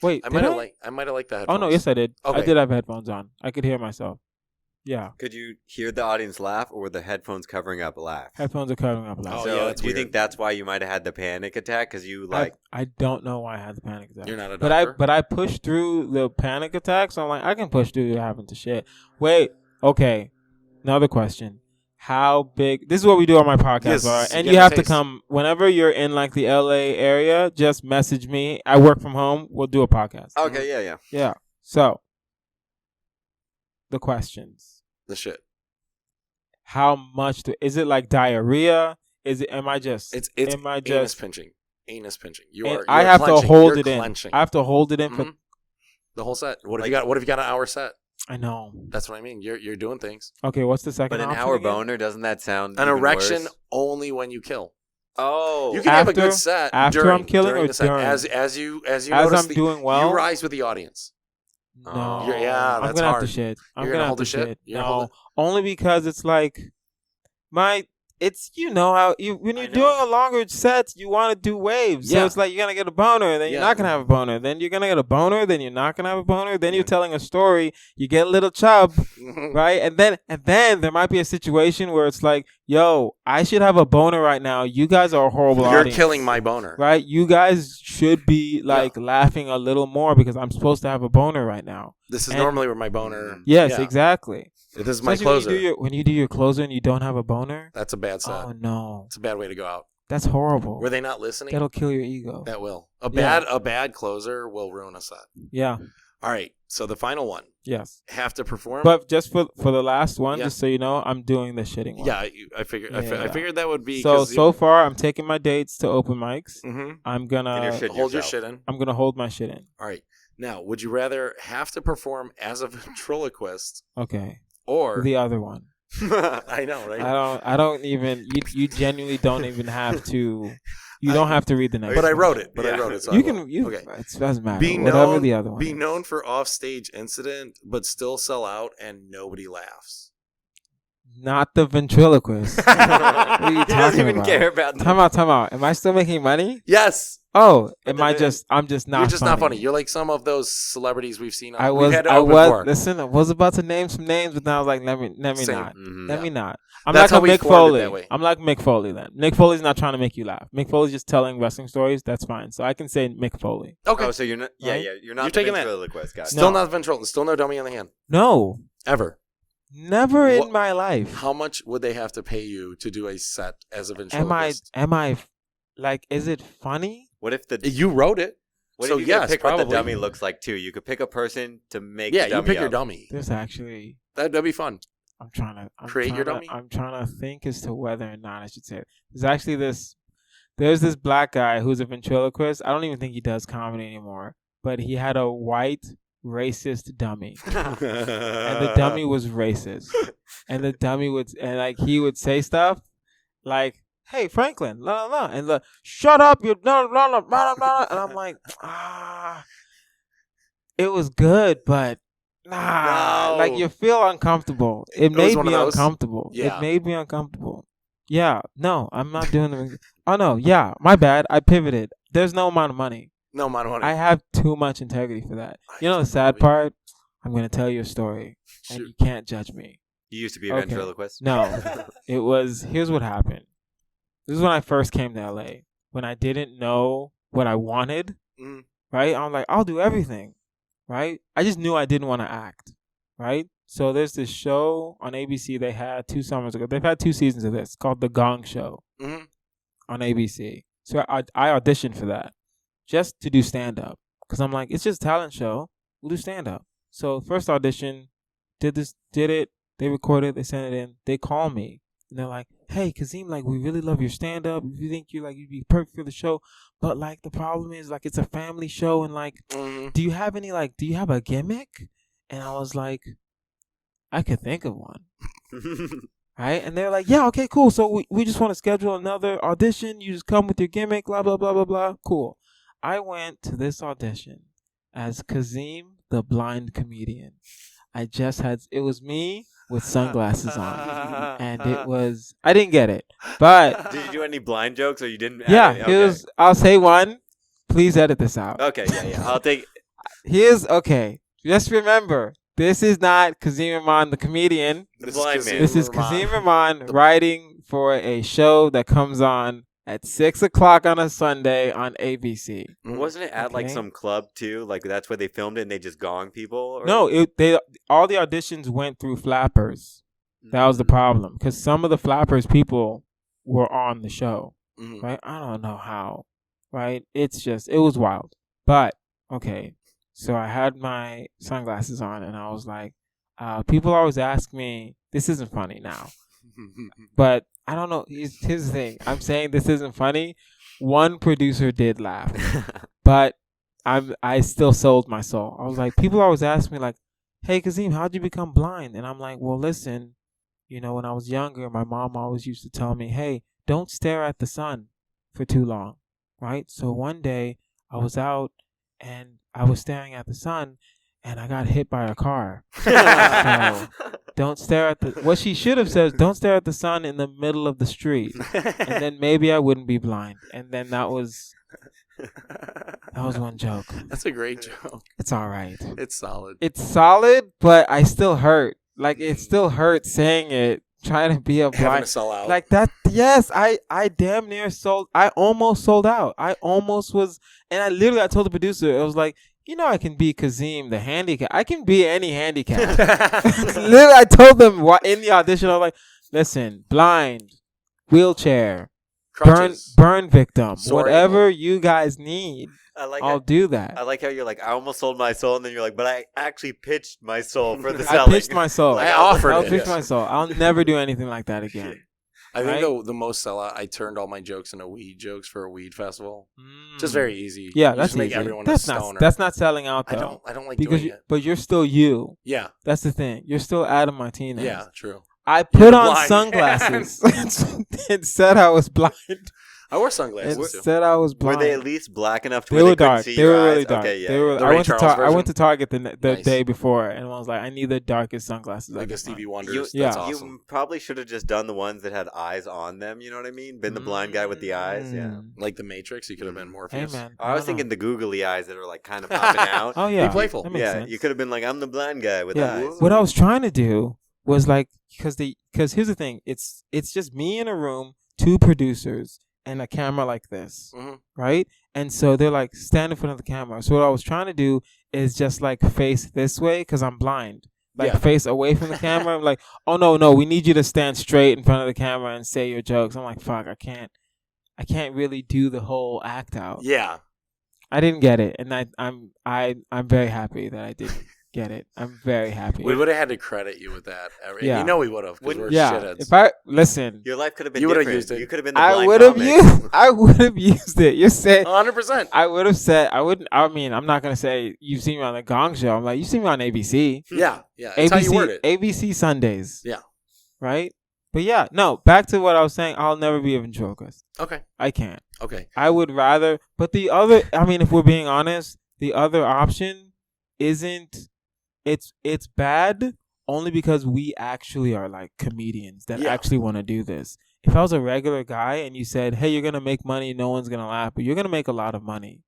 Wait, I did might have I? liked the Oh headphones. no, yes I did. Okay. I did have headphones on. I could hear myself. Yeah, Could you hear the audience laugh, or were the headphones covering up laughs? headphones are covering up loud. Oh, So yeah, that's do you weird. think that's why you might have had the panic attack? Because you I don't know why I had the panic attack. You're not a doctor. But I pushed through the panic attack, so I'm like, I can push through having to shit. Wait, okay. Another question. How big? This is what we do on my podcast, Yes, all right? And get you a have to taste. come whenever you're in like the LA area. Just message me. I work from home. We'll do a podcast. Okay, yeah. Yeah. So the questions. The shit. How much is it like diarrhea? Is it? Am I just? It's Am I anus just? pinching. Anus pinching. I have to clenching. hold You're it in. clenching. I have to hold it in for. Mhm. The whole set. What if Like- you got? What if you got an hour set? I know. That's what I mean. You're doing things. Okay, what's the second? But an option hour again? boner, doesn't that sound An even erection worse? only when you kill. Oh, You can have a After- good set after during, I'm killing during or the set. during? As you As notice I'm doing well, you rise with the audience. No, Oh. Yeah, I'm that's gonna have to hard. shit. I'm You're gonna gonna have hold to the shit? shit. You're gonna hold No, it? only because it's like it's how when you're I know. doing a longer set, you want to do waves. Yeah. So it's like you're gonna get a boner, then you're Yeah. not gonna have a boner, then you're gonna get a boner, then you're not gonna have a boner, then you're telling a story, you get a little chub, right? And then there might be a situation where it's like, yo, I should have a boner right now. You guys are a horrible You're audience. killing my boner. Right? You guys should be like laughing a little more because I'm supposed to have a boner right now. This is And- normally where my boner. Yes, Yeah. exactly. This is my Especially closer. when you do your closer and you don't have a boner. That's a bad set. Oh no, It's a bad way to go out. that's horrible. Were they not listening? That'll kill your ego. That will. Yeah. A bad closer will ruin a set. Yeah. All right. So the final one. Yes. Have to perform. But just for the last one, Yeah. just so you know, I'm doing the shitting one. yeah, I figured. I Yeah. figured that would be. So far, I'm taking my dates to open mics. Mhm. I'm And gonna you're shitting hold your yourself. shit in. I'm gonna hold my shit in. All right. Now, would you rather have to perform as a ventriloquist Okay. or The other one. I know, right? I don't even. You genuinely don't even have to. You don't have to read the next. But I one. wrote it. Yeah. So You I can. will. You. Okay. It doesn't matter. Be Whatever known. the other one. Be is. known for offstage incident, but still sell out and nobody laughs. Not the ventriloquist. What are you He doesn't talking even about? care about Time out. Am I still making money? Yes. Oh, But I'm just not. You're just not funny. You're like some of those celebrities we've seen. We've had to I open was. for. Listen, I was about to name some names, but now I was like, let me Same. not. Mhm. Let me not. I'm That's how like we a Mick formed it Foley. that way. I'm like Mick Foley then. Mick Foley's not trying to make you laugh. Mick Foley's just telling wrestling stories. That's fine. So I can say Mick Foley. Okay. Oh, so you're not? Yeah, Right? yeah. You're not You're the taking that. ventriloquist guy. Still No. not ventriloquist. Still no dummy on the hand. No, Ever. never in What- my life. How much would they have to pay you to do a set as a ventriloquist? Am I like? Is it funny? What if the You wrote it. What So, if you could yes, pick what the probably. dummy looks like too? You could pick a person to make Yeah, the dummy you pick your up. dummy. There's actually That'd be fun. I'm trying to Create your dummy? I'm trying to think as to whether or not I should say it. There's this black guy who's a ventriloquist. I don't even think he does comedy anymore, but he had a white racist dummy. And the dummy was racist. And the dummy he would say stuff like, "Hey Franklin, la la la," and "Shut up, you blah blah blah blah blah," and I'm like, it was good, but No. like you feel uncomfortable. It was made one me of those? uncomfortable. Yeah. It made me uncomfortable. Yeah, no, I'm not doing it. Oh no, yeah, my bad. I pivoted. There's no amount of money. No amount of money. I have too much integrity for that. You know the sad part? I'm gonna tell you a story, and Shoot. you can't judge me. You used to be a Okay. ventriloquist? No, here's what happened. This is when I first came to LA. When I didn't know what I wanted, Mm. right? I'm like, I'll do everything, right? I just knew I didn't want to act, right? So there's this show on ABC they had 2 summers ago. They've had 2 seasons of this called The Gong Show Mhm. on ABC. So I auditioned for that just to do stand-up because I'm like, it's just a talent show. We'll do stand-up. So first audition, did it. They recorded, they sent it in. They call me and they're like, "Hey, Kazeem, like we really love your stand-up. We think you'd be perfect for the show, but like the problem is like it's a family show and like, Mhm. do you have a gimmick?" And I was like, I could think of one. Right? And they're like, "Yeah, okay, cool. So we just want to schedule another audition. You just come with your gimmick, blah, blah, blah, blah, blah." Cool. I went to this audition as Kazeem, the blind comedian. It was me with sunglasses on. And I didn't get it. But, Did you do any blind jokes or you didn't? yeah, add any? I'll say one. Please edit this out. Okay, yeah. I'll take. Okay. Just remember, this is not Kazeem Rahman, the comedian. The blind man. This is Kazeem Rahman writing for a show that comes on at 6:00 on a Sunday on ABC. Wasn't it at like Okay. some club too? Like that's where they filmed it and they just gong people? Or? No, all the auditions went through Flappers. That was the problem because some of the Flappers people were on the show, Mhm. right? I don't know how, right? It was wild. But okay, so I had my sunglasses on and I was like, people always ask me, this isn't funny now. But I don't know. Here's the thing. I'm saying this isn't funny. One producer did laugh, but I still sold my soul. I was like, people always ask me like, "Hey, Kazeem, how'd you become blind?" And I'm like, well, listen, when I was younger, my mom always used to tell me, "Hey, don't stare at the sun for too long," right? So one day I was out and I was staring at the sun and I got hit by a car. So, don't stare at what she should have said is, don't stare at the sun in the middle of the street. And then maybe I wouldn't be blind. And then that was one joke. That's a great joke. It's all right. It's solid. It's solid, but I still hurt. Like, it still hurts saying it, trying to be a Having to blind. sell out. Like that, yes, I damn near I almost sold out. I almost was, and I told the producer, I was like, I can be Kazeem, the handicap. I can be any handicap. Literally, I told them in the audition, I was like, listen, blind, wheelchair, Crutches. burn victim, Sorry. whatever you guys need, I'll do that. I like how you're like, I almost sold my soul, and then you're like, but I actually pitched my soul for the I selling. pitched my soul. Like, I offered I'll it, pitch yes. my soul. I'll never do anything like that again. I think right? the most sellout, I turned all my jokes into weed jokes for a weed festival. Just very easy. Yeah, You that's just make easy. everyone That's a not stoner. that's not selling out though. I don't like because doing it. but you're still you. Yeah, That's the thing. You're still Adam Martinez. yeah, true. I put on blind. sunglasses and said I was blind. I wore sunglasses And too. said I was Were blind. they at least black enough to They where were they couldn't dark. see They your were really eyes? dark. Okay, yeah. They were. The I Ray went to Charles I went to Target the Nice. day before, and I was like, I need the darkest sunglasses. I Like a could Stevie find. Wonder. You, Yeah. That's awesome. You probably should have just done the ones that had eyes on them. You know what I mean? Been the blind guy with the eyes. Yeah. Mm. Like the Matrix, you could have been Hey Morpheus. man. I was no. thinking the googly eyes that are like kind of popping out. Oh yeah. Be playful. That makes Yeah, sense. you could have been like, I'm the blind guy with eyes. What I was trying to do was like, because here's the thing, it's just me in a room, 2 producers, and a camera like this, Mhm. right? And so they're like, stand in front of the camera. So what I was trying to do is just like face this way because I'm blind. Like Yeah. face away from the camera. I'm like, oh no, we need you to stand straight in front of the camera and say your jokes. I'm like, fuck, I can't really do the whole act out. Yeah. I didn't get it, and I'm very happy that I didn't get it. I'm very happy. We would have had to credit you with that. Yeah. You know we would have, because we're Yeah, shitheads. if I listen, Your life could have been You would've different. used it. You could have been the I blind would have comic. used. I would have used it. You're saying 100%. I would have said I wouldn't. I mean, I'm not gonna say you've seen me on the Gong Show. I'm like, you've seen me on ABC. Yeah. That's how you word it. ABC Sundays. Yeah. Right. But yeah, no. Back to what I was saying. I'll never be a ventriloquist. Okay. I can't. Okay. I would rather. But the other. I mean, if we're being honest, the other option isn't. It's bad only because we actually are like comedians that actually want to do this. If I was a regular guy and you said, "Hey, you're gonna make money, no one's gonna laugh, but you're gonna make a lot of money,"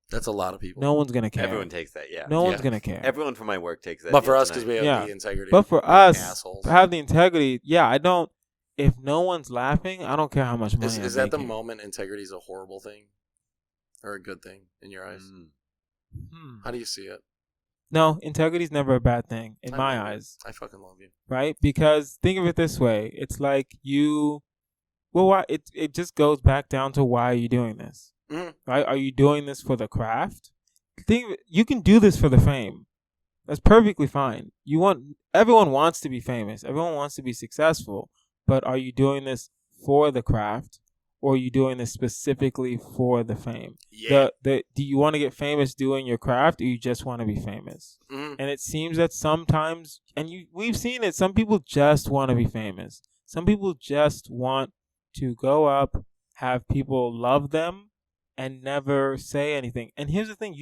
That's a lot of people. no one's gonna care. Everyone takes that, yeah. No one's gonna care. Everyone from my work takes that. But for yeah, us, because we have Yeah. the integrity. But for we're us, assholes. to have the integrity, yeah, I don't. If no one's laughing, I don't care how much money. Is I'm that the making. moment integrity is a horrible thing, or a good thing in your eyes? How do you see it? No, integrity is never a bad thing in I my love you. eyes, I fucking love you. right? Because think of it this way: it's like you. Well, why? It just goes back down to why are you doing this, Mhm. right? Are you doing this for the craft? You can do this for the fame. That's perfectly fine. Everyone wants to be famous. Everyone wants to be successful. But are you doing this for the craft, or are you doing this specifically for the fame? Yeah. Do you want to get famous doing your craft, or you just want to be famous? Mhm. And it seems that sometimes, we've seen it. Some people just want to be famous. Some people just want to go up, have people love them, and never say anything. And here's the thing: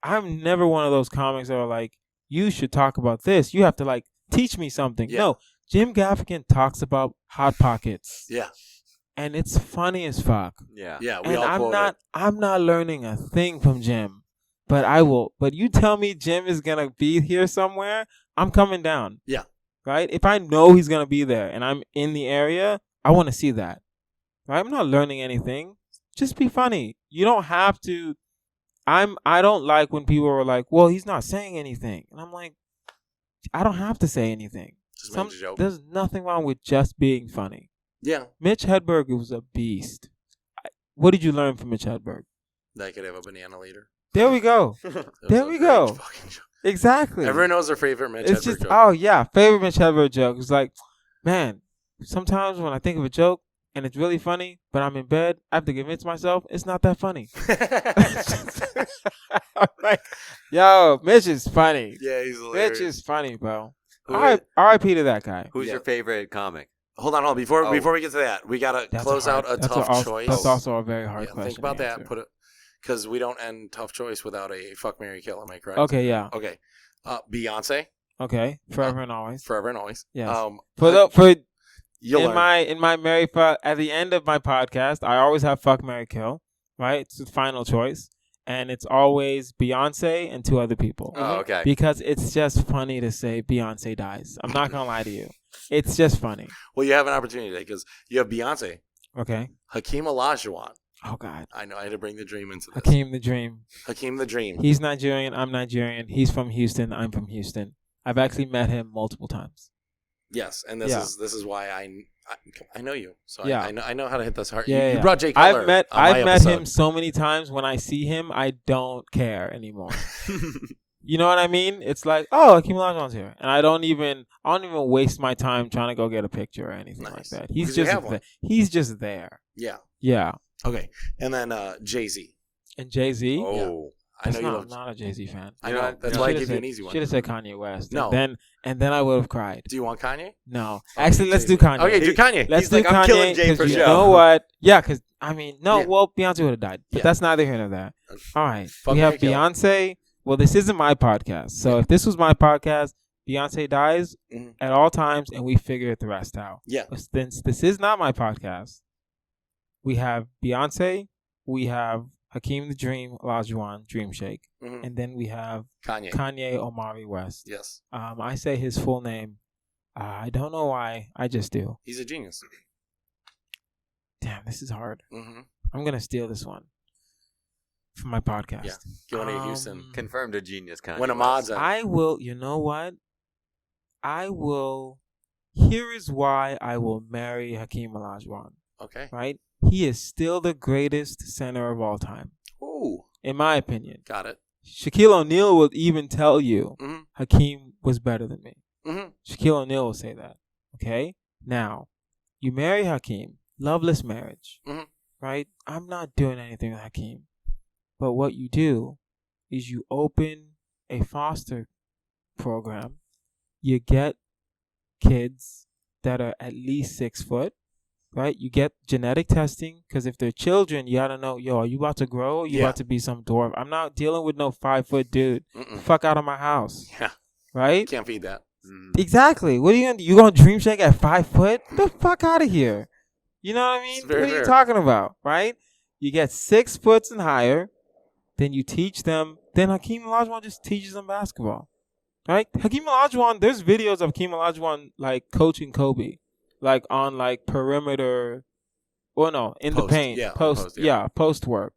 I'm never one of those comics that are like, you should talk about this. You have to like teach me something. Yeah. No, Jim Gaffigan talks about Hot Pockets. Yeah. And it's funny as fuck. Yeah. Yeah. We And all quote it. I'm not learning a thing from Jim. But I will. But you tell me Jim is gonna be here somewhere, I'm coming down. Yeah. Right? If I know he's gonna be there and I'm in the area, I want to see that. Right? I'm not learning anything. Just be funny. You don't have to. I don't like when people are like, well, he's not saying anything. And I'm like, I don't have to say anything. Just make a joke. There's nothing wrong with just being funny. Yeah. Mitch Hedberg was a beast. What did you learn from Mitch Hedberg? That I could have a banana later. There we go. It was There a we great go. fucking joke. Exactly. Everyone knows their favorite Mitch It's Hedberg just, joke. oh yeah, favorite Mitch Hedberg joke. It's like, man, sometimes when I think of a joke and it's really funny, but I'm in bed, I have to convince myself it's not that funny. I'm like, yo, Mitch is funny. Yeah, he's hilarious. Mitch is funny, bro. Who R.I.P. to that guy. Who's Yeah. your favorite comic? Hold on. Before Oh. we get to that, we gotta close out a tough choice. That's also a very hard Yeah, question. think about to that. answer. Put it, because we don't end tough choice without a fuck, marry, kill. Am I correct? Okay, yeah. Okay. Beyonce, Okay, forever and always. forever and always. Yes. You'll in learn. my Mary fuck at the end of my podcast, I always have fuck, marry, kill. Right, it's the final choice, and it's always Beyonce and two other people. Oh, okay. Because it's just funny to say Beyonce dies. I'm not gonna lie to you. It's just funny. Well, you have an opportunity today because you have Beyonce, Okay. Hakeem Olajuwon. Oh God. I know I had to bring the dream into this. Hakeem the Dream. Hakeem the Dream. He's Nigerian. I'm Nigerian. He's from Houston. I'm from Houston. I've actually met him multiple times. Yes, and this Yeah. is why I know you, so Yeah. I know how to hit this hard. Yeah, you yeah. brought Jay Cutler. I've met him so many times. When I see him, I don't care anymore. You know what I mean? It's like, oh, Hakeem Olajuwon's here, and I don't even waste my time trying to go get a picture or anything like Nice. that. Because you have one. He's just there. Yeah. Yeah. Okay, and then Jay-Z. And Jay-Z. Oh. I know you I'm love. not a Jay-Z fan. I know. No, That's no. why I Should've give you said- an easy one. Should have said Kanye West. No. And then I would have cried. Do you want Kanye? No. Okay, Actually, let's do Jay-Z. Kanye. Okay, do Kanye. Let's He's do like, I'm Kanye, killing Jay 'cause for you show. know what? Yeah, because, I mean, no, Yeah. well, Beyonce would have died. But Yeah. that's neither here nor there. All right. Fuck, we have marry, kill. Beyonce. Well, this isn't my podcast. So if this was my podcast, Beyonce dies Mhm. at all times, and we figure the rest out. Yeah. But since this is not my podcast, we have Beyonce, we have Hakeem the Dream, Olajuwon, Dream Shake, Mhm. and then we have Kanye. Kanye Omari West. Yes, I say his full name. I don't know why. I just do. he's a genius. Damn, this is hard. Mm-hmm. I'm going to steal this one for my podcast. Yeah. Going to Houston. Confirmed a genius kind. When Ahmad's on. I will, you know what? I will, here is why I will marry Hakeem Olajuwon, Okay. right? He is still the greatest center of all time. Ooh. in my opinion. Got it. Shaquille O'Neal will even tell you Mm-hmm. Hakeem was better than me. Mm-hmm. Shaquille O'Neal will say that. Okay? Now, you marry Hakeem, loveless marriage, Mhm. right? I'm not doing anything with Hakeem. But what you do is you open a foster program. You get kids that are at least 6 foot, right? You get genetic testing because if they're children, you gotta know, yo, are you about to grow? Or you about to be some dwarf? I'm not dealing with no 5 foot dude. Fuck out of my house. Yeah. Right? Can't feed that. Exactly. What are you gonna do? You gonna dream shake at 5 foot? Get the fuck out of here. You know what I mean? What are you talking about? Right? You get 6 foot and higher, then you teach them. Then Hakeem Olajuwon just teaches them basketball. Right? Hakeem Olajuwon, there's videos of Hakeem Olajuwon like coaching Kobe. Like on like perimeter, well, no, in the paint, post work,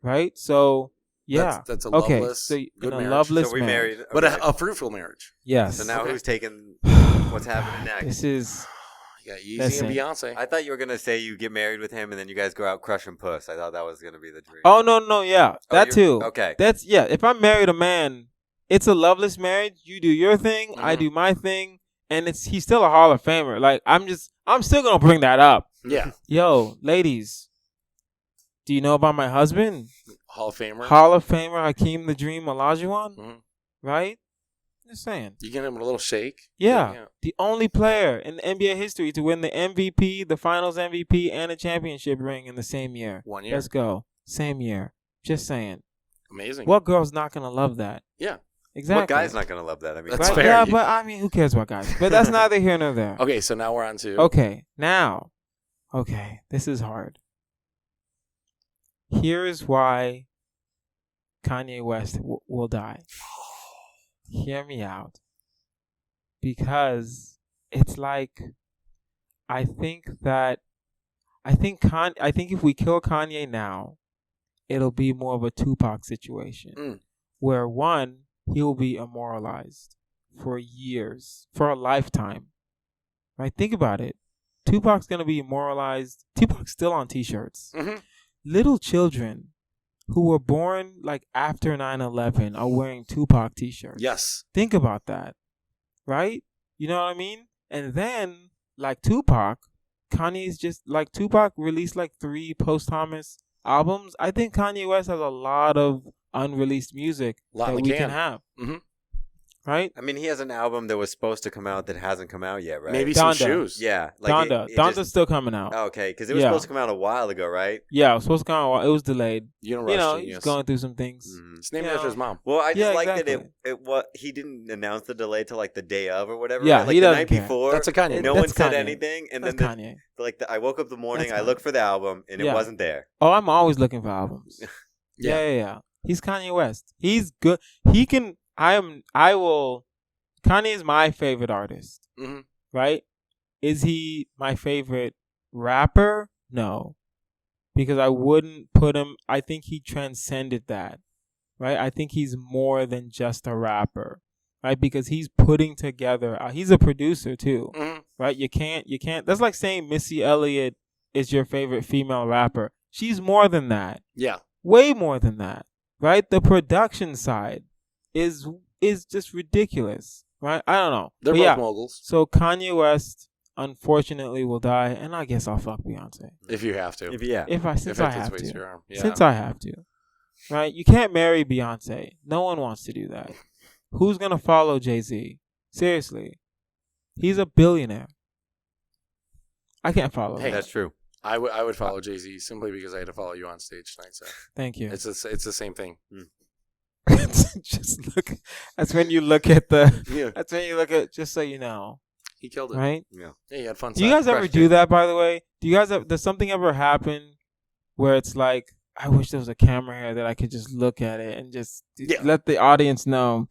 right? So that's a loveless, so good a marriage. loveless So we marriage. married, But a fruitful marriage. Yes. So now who's taking? What's happening next? This is Yeah, Yeezy and Beyonce. I thought you were gonna say you get married with him and then you guys go out crushing puss. I thought that was gonna be the dream. Oh no, yeah, that too. Okay, that's If I'm married a man, it's a loveless marriage. You do your thing, I do my thing, and he's still a Hall of Famer. Like I'm still gonna bring that up. Yeah. Yo, ladies, do you know about my husband? Hall of Famer. Hall of Famer Hakeem the Dream Olajuwon. Mm-hmm. Right? Just saying. You get him a little shake. Yeah. The only player in NBA history to win the MVP, the Finals MVP, and a championship ring in the same year. 1 year. Let's go. Same year. Just saying. Amazing. What girl's not gonna love that? Yeah. Exactly. What guy's not gonna love that? I mean, That's fair. Yeah, but I mean, who cares what guys? But that's neither here nor there. Okay, so now we're on to. Okay, now. Okay, this is hard. Here is why Kanye West will die. Hear me out. Because it's like, I think if we kill Kanye now, it'll be more of a Tupac situation. Where one, he'll be immortalized for years, for a lifetime. Right? Think about it. Tupac's going to be immortalized. Tupac's still on t-shirts. Mm-hmm. Little children who were born like after 9/11 are wearing Tupac t-shirts. Yes. Think about that. Right? You know what I mean? And then, like Tupac, Kanye's just like Tupac released like 3 posthumous albums. I think Kanye West has a lot of unreleased music that we can have. Mm-hmm. Right? I mean, he has an album that was supposed to come out that hasn't come out yet, right? Maybe Donda. some shoes. Yeah. Like Donda's still coming out. Okay, because it was supposed to come out a while ago, right? Yeah, it was supposed to come out. It was delayed. Universal, he's going through some things. Mm-hmm. It's named after his mom. Well, I just like exactly. that he didn't announce the delay till like the day of or whatever. Yeah, right? Like he the doesn't night care. before. That's a Kanye. No That's one said Kanye. anything, and That's then Kanye. I woke up the morning, That's I looked for the album, and it wasn't there. Oh, I'm always looking for albums. Yeah. He's Kanye West. He's good. He can. Kanye is my favorite artist. Mm-hmm. Right? Is he my favorite rapper? No. Because I wouldn't put him. I think he transcended that. Right? I think he's more than just a rapper. Right? Because he's putting together. He's a producer too. Mm-hmm. Right? You can't. That's like saying Missy Elliott is your favorite female rapper. She's more than that. Yeah. Way more than that. Right? The production side is just ridiculous. Right? I don't know. They're both moguls. So Kanye West, unfortunately, will die, and I guess I'll fuck Beyonce. If you have to. Since I have to. Your arm. Yeah. Since I have to. Right? You can't marry Beyonce. No one wants to do that. Who's going to follow Jay-Z? Seriously. He's a billionaire. I can't follow him. That's true. I would follow Jay-Z simply because I had to follow you on stage tonight. So Thank you. It's the same thing. Just look. That's when you look at the. Yeah. That's when you look at. Just so you know. He killed it. Right. Yeah. He had fun. Do you guys ever do that? By the way, does something ever happen where it's like, I wish there was a camera here that I could just look at it and just let the audience know.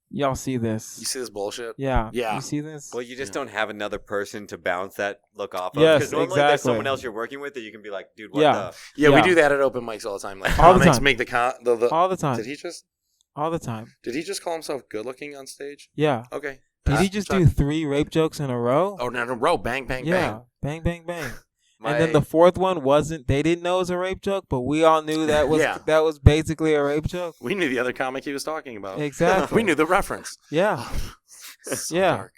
Y'all see this? You see this bullshit? Yeah. Yeah. You see this? Well, you just don't have another person to bounce that look off of. Yes, Because normally there's someone else you're working with that you can be like, dude, what the? Yeah, we do that at open mics all the time. Like All the comics time. make the all the time. Did he just? All the time. Did he just call himself good looking on stage? Yeah. Okay. Did he just do 3 rape jokes in a row? Oh, no, in a row. Bang, bang, yeah. bang. Bang, bang, bang. And then the fourth one wasn't. They didn't know it was a rape joke, but we all knew that was that was basically a rape joke. We knew the other comic he was talking about. Exactly. We knew the reference. Yeah. So Yeah. dark.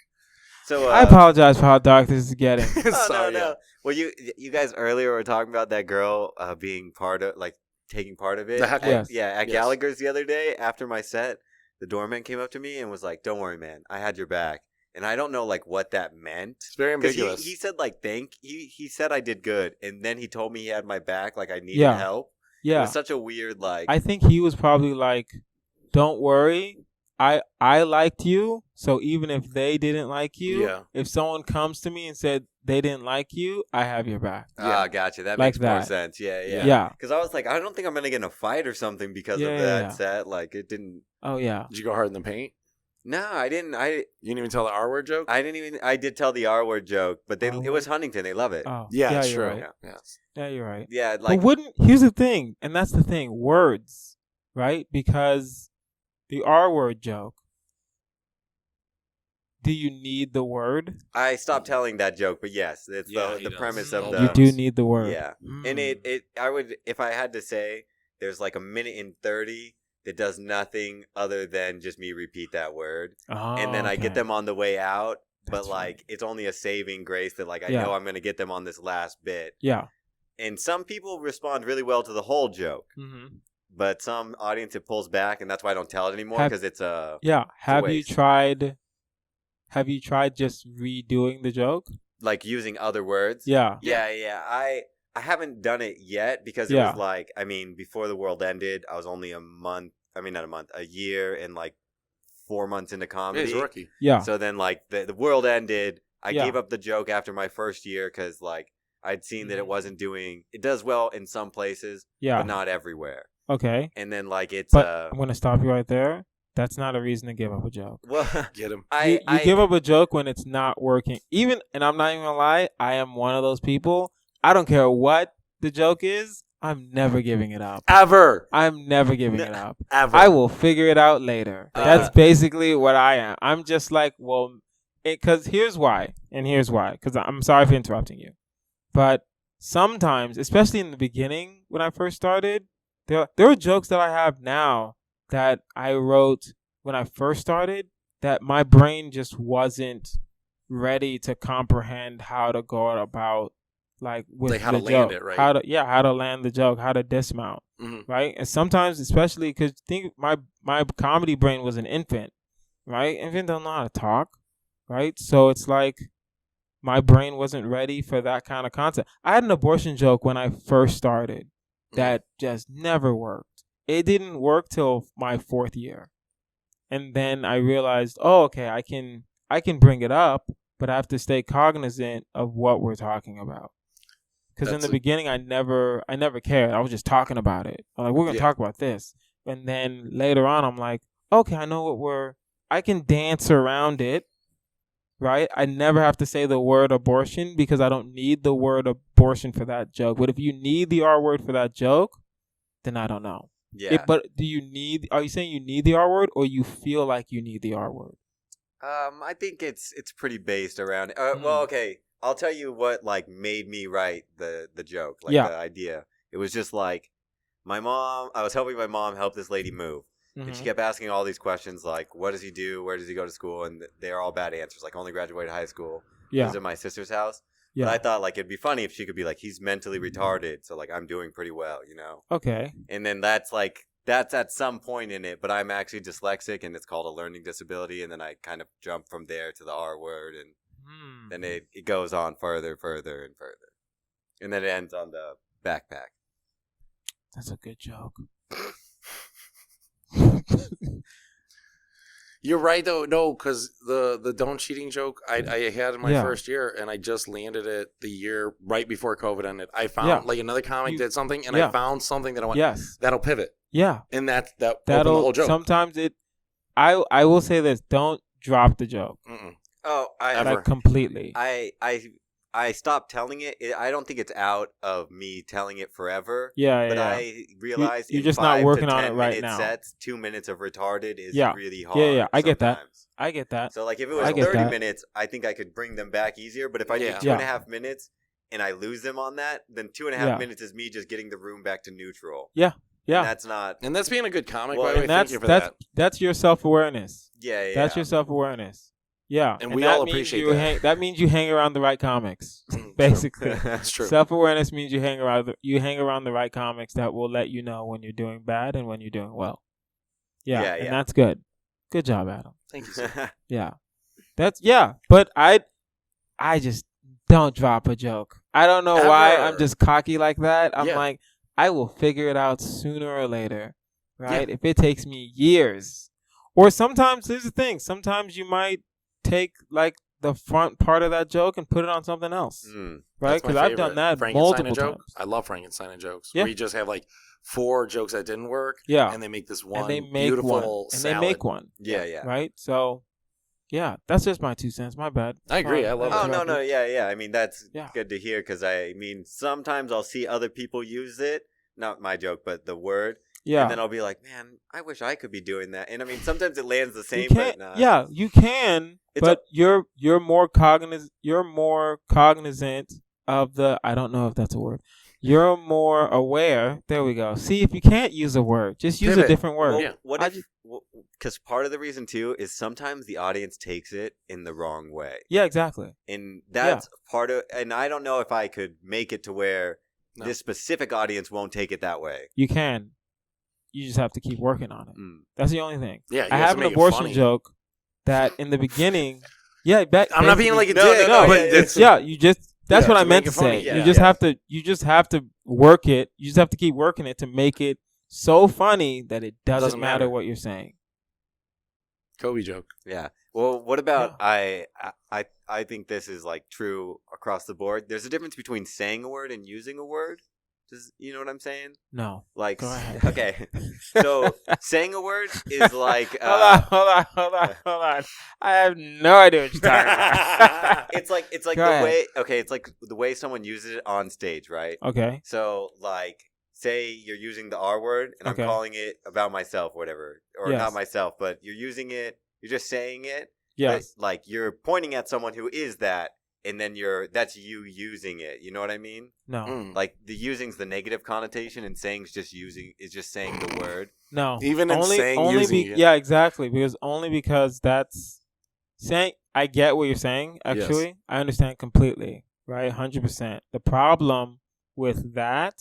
So I apologize for how dark this is getting. Oh, no. Well, you guys earlier were talking about that girl being part of, like, taking part of it. The heckler. At Gallagher's the other day after my set, the doorman came up to me and was like, "Don't worry, man, I had your back." And I don't know like what that meant. It's very ambiguous. He said like he said I did good, and then he told me he had my back, like I needed help. Yeah. It was such a weird like. I think he was probably like, "Don't worry, I liked you, so even if they didn't like you, if someone comes to me and said they didn't like you, I have your back." Ah, gotcha. That like makes more sense. Yeah. Yeah. Because I was like, I don't think I'm gonna get in a fight or something because of that set. Like it didn't. Oh yeah. Did you go hard in the paint? No, I didn't. You didn't even tell the R word joke? I didn't even. I did tell the R word joke, but it was Huntington. They love it. Oh. Yeah, that's you're true. Right. Yeah, you're right. Yeah, like. But here's the thing, and that's the thing, words, right? Because the R word joke, do you need the word? I stopped telling that joke, but yes, it's the premise of the. You do need the word. Yeah, and I would, if I had to say, there's like a minute and 30 that does nothing other than just me repeat that word, and then I get them on the way out. But like, it's only a saving grace that like I know I'm gonna get them on this last bit. Yeah. And some people respond really well to the whole joke, but some audience it pulls back, and that's why I don't tell it anymore because it's a Have you tried? Have you tried just redoing the joke? Like using other words? Yeah. I haven't done it yet because it was like, I mean, before the world ended, I was only a year and like 4 months into comedy. He's a rookie. Yeah. So then like the world ended. I gave up the joke after my first year because like I'd seen that it does well in some places, but not everywhere. Okay. And then like But I'm going to stop you right there. That's not a reason to give up a joke. Well, get him. You give up a joke when it's not working. And I'm not even gonna lie, I am one of those people. I don't care what the joke is. I'm never giving it up. Ever. I'm never giving it up. Ever. I will figure it out later. That's basically what I am. I'm just like, well, because here's why. Because I'm sorry for interrupting you. But sometimes, especially in the beginning when I first started, there are jokes that I have now that I wrote when I first started that my brain just wasn't ready to comprehend how to go about, like with like how the to joke. land it, right? How to land the joke, how to dismount, right? And sometimes, especially because my comedy brain was an infant, right? Infant don't know how to talk, right? So it's like my brain wasn't ready for that kind of concept. I had an abortion joke when I first started that just never worked. It didn't work till my 4th year. And then I realized, okay, I can bring it up, but I have to stay cognizant of what we're talking about. Because in the beginning, I never cared. I was just talking about it. I'm like, we're going to talk about this. And then later on, I'm like, okay, I know I can dance around it, right? I never have to say the word abortion because I don't need the word abortion for that joke. But if you need the R word for that joke, then I don't know. Yeah. But are you saying you need the R word or you feel like you need the R word? I think it's pretty based around well, okay. I'll tell you what like made me write the joke, like the idea. It was just like I was helping my mom help this lady move. And she kept asking all these questions like, what does he do? Where does he go to school? And they're all bad answers. Like, only graduated high school. Yeah. Lives at my sister's house. Yeah. But I thought like it'd be funny if she could be like, he's mentally retarded. So like I'm doing pretty well, you know? Okay. And then that's at some point in it, but I'm actually dyslexic and it's called a learning disability. And then I kind of jump from there to the R word and then it goes on further and further. And then it ends on the backpack. That's a good joke. You're right though, no, because the don't cheating joke I had in my first year, and I just landed it the year right before COVID ended. I found like another comic did something, and I found something that I went, that'll pivot. Yeah, and that'll open the whole joke. Sometimes I will say this: don't drop the joke. Oh, like completely. I stopped telling it. I don't think it's out of me telling it forever. But I realized you're just not working on it right now. Sets, 2 minutes of retarded is really hard. Yeah. I get that. So like if it was 30 minutes, I think I could bring them back easier. But if I do 2.5 minutes, and I lose them on that, then 2.5 minutes is me just getting the room back to neutral. Yeah. And that's not. And that's being a good comic. Well, by the way. Thank you for that. That's your self-awareness. Yeah. That's your self-awareness. Yeah. And we all appreciate that. That means you hang around the right comics. Basically, that's true. Self-awareness means you hang around the right comics that will let you know when you're doing bad and when you're doing well. Yeah. And that's good. Good job, Adam. Thank you, sir. Yeah. But I just don't drop a joke. I don't know why I'm just cocky like that. I'm like, I will figure it out sooner or later, right? Yeah. If it takes me years. Or sometimes, here's the thing, sometimes you might take like the front part of that joke and put it on something else, right? Because I've done that multiple times. I love Frankenstein jokes. Yeah. Where you just have like 4 jokes that didn't work, and they make this one beautiful salad. And they make one. Yeah. Right? So... yeah, that's just my 2 cents. My bad. I agree. I love it. Oh, no. Yeah. I mean, that's good to hear because, I mean, sometimes I'll see other people use it. Not my joke, but the word. Yeah. And then I'll be like, man, I wish I could be doing that. And, I mean, sometimes it lands the same, but not. Yeah, you can, but you're more cognizant of the, I don't know if that's a word. You're more aware. There we go. See, if you can't use a word, just use a different word. Well, what if... Because part of the reason, too, is sometimes the audience takes it in the wrong way. Yeah, exactly. And that's part of... And I don't know if I could make it to where this specific audience won't take it that way. You can. You just have to keep working on it. That's the only thing. Yeah, I have an abortion joke that in the beginning... Yeah, I'm not being like a dick. No, but you just... That's what I meant to say. Yeah. You just have to work it. You just have to keep working it to make it so funny that it doesn't matter what you're saying. Kobe joke. Yeah. Well, what about I think this is like true across the board. There's a difference between saying a word and using a word. Does you know what I'm saying? No. Like, go ahead. Okay. So saying a word is like hold on. I have no idea what you're talking about. It's like the way it's like the way someone uses it on stage, right? Okay. So like say you're using the R word and I'm calling it about myself, whatever. Or not myself, but you're using it, you're just saying it. Yes. Like you're pointing at someone who is that, and then that's you using it. You know what I mean? No. Like the using's the negative connotation and saying's just saying the word. No. Even in saying using it. Yeah, exactly. Because that's saying, I get what you're saying, actually. Yes. I understand completely, right? 100%. The problem with that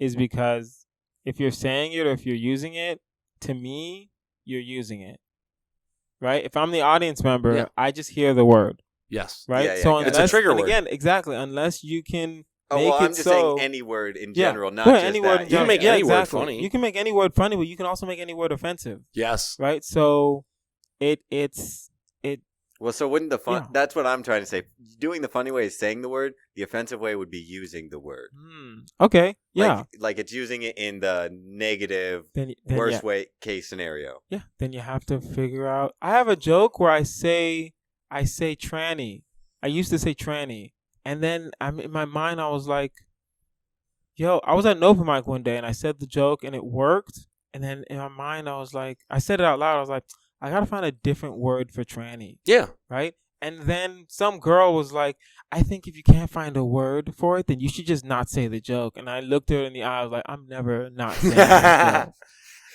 is because if you're saying it or if you're using it, to me, you're using it, right? If I'm the audience member, I just hear the word. Yes. Right? Yeah, so it's a trigger word. Again, exactly. Unless you can I'm just saying any word in general, not just any that. Word you can make any word funny. You can make any word funny, but you can also make any word offensive. Yes. Right? So it's Well, so wouldn't the fun... Yeah. That's what I'm trying to say. Doing the funny way is saying the word. The offensive way would be using the word. Okay, yeah. Like it's using it in the negative, worst way case scenario. Yeah, then you have to figure out... I have a joke where I say tranny. I used to say tranny. And then in my mind, I was like, yo, I was at an open mic one day and I said the joke and it worked. And then in my mind, I was like, I said it out loud. I was like, I got to find a different word for tranny. Yeah. Right? And then some girl was like, I think if you can't find a word for it, then you should just not say the joke. And I looked her in the eye. I was like, I'm never not saying this joke.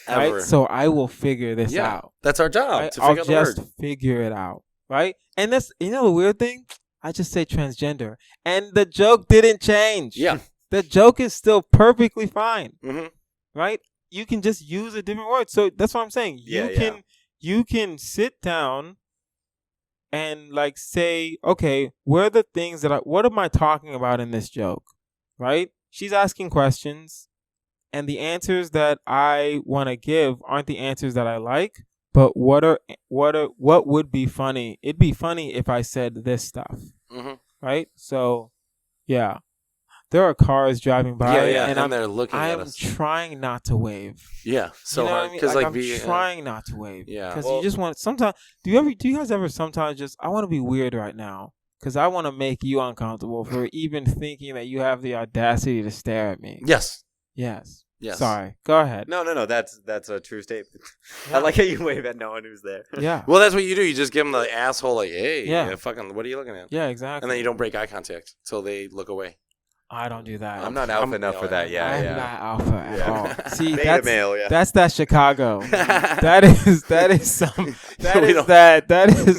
Right? So I will figure this out. That's our job. Right? To figure out the word. I'll just figure it out. Right? And that's, the weird thing? I just say transgender. And the joke didn't change. Yeah. The joke is still perfectly fine. Mm-hmm. Right? You can just use a different word. So that's what I'm saying. You can sit down and like say, okay, what are the things what am I talking about in this joke? Right? She's asking questions and the answers that I want to give aren't the answers that I like, but what would be funny? It'd be funny if I said this stuff. Mm-hmm. Right? So, yeah. There are cars driving by, and they're looking at us. I'm trying not to wave. Yeah, so hard because I'm trying not to wave. Yeah, because you just want. Sometimes, do you guys ever sometimes just? I want to be weird right now because I want to make you uncomfortable for even thinking that you have the audacity to stare at me. Yes. Sorry. Go ahead. No. That's a true statement. Yeah. I like how you wave at no one who's there. Yeah. Well, that's what you do. You just give them the asshole like, hey, fucking, what are you looking at? Yeah, exactly. And then you don't break eye contact until they look away. I don't do that. I'm not alpha enough for that. Yeah, I'm yeah. not alpha at all. See, Beta male, yeah. that's that Chicago. that is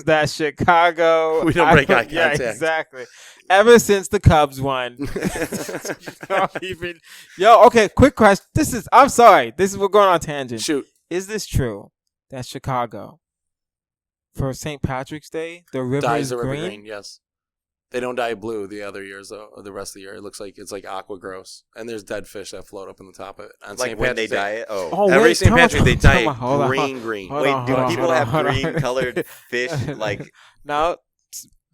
that Chicago. We don't break eye contact. Yeah, exactly. Ever since the Cubs won. Okay, quick question. I'm sorry. We're going on tangent. Shoot. Is this true that Chicago, for St. Patrick's Day, the river dyes is the river green? Yes. They don't dye blue the other years, though, or the rest of the year. It looks like it's like aqua gross. And there's dead fish that float up in the top of it. On like St. when Patrick's they Day. dye it? Every St. Patrick's Day, they dye it green. Wait, do people have green-colored fish? Like, no,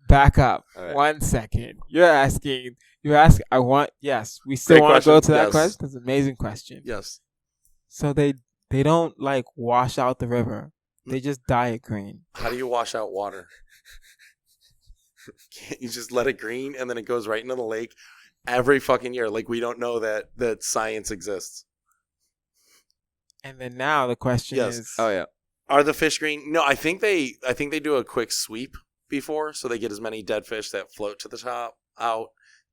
back up. Right. 1 second. You're asking, yes, we still want to go to that question? That's an amazing question. Yes. So they don't, like, wash out the river. They just dye it green. How do you wash out water? Can't you just let it green and then it goes right into the lake every fucking year? Like, we don't know that science exists. And then now the question is, oh yeah, are the fish green? No, I think they do a quick sweep before, so they get as many dead fish that float to the top out,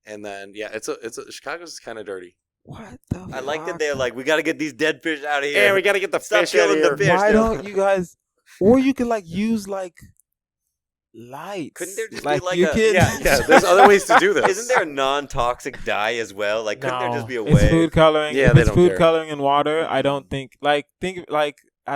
and then Chicago's kind of dirty. What the fuck? I like that they're like, we got to get these dead fish out of here. Yeah, we got to get the fish out of here. Why don't you guys, or you could like use like lights. Couldn't there just like be like you a... can... Yeah, there's other ways to do this. Isn't there a non-toxic dye as well? Like, couldn't there just be a way? It's food coloring. Yeah, if it's food coloring in water, I don't think... I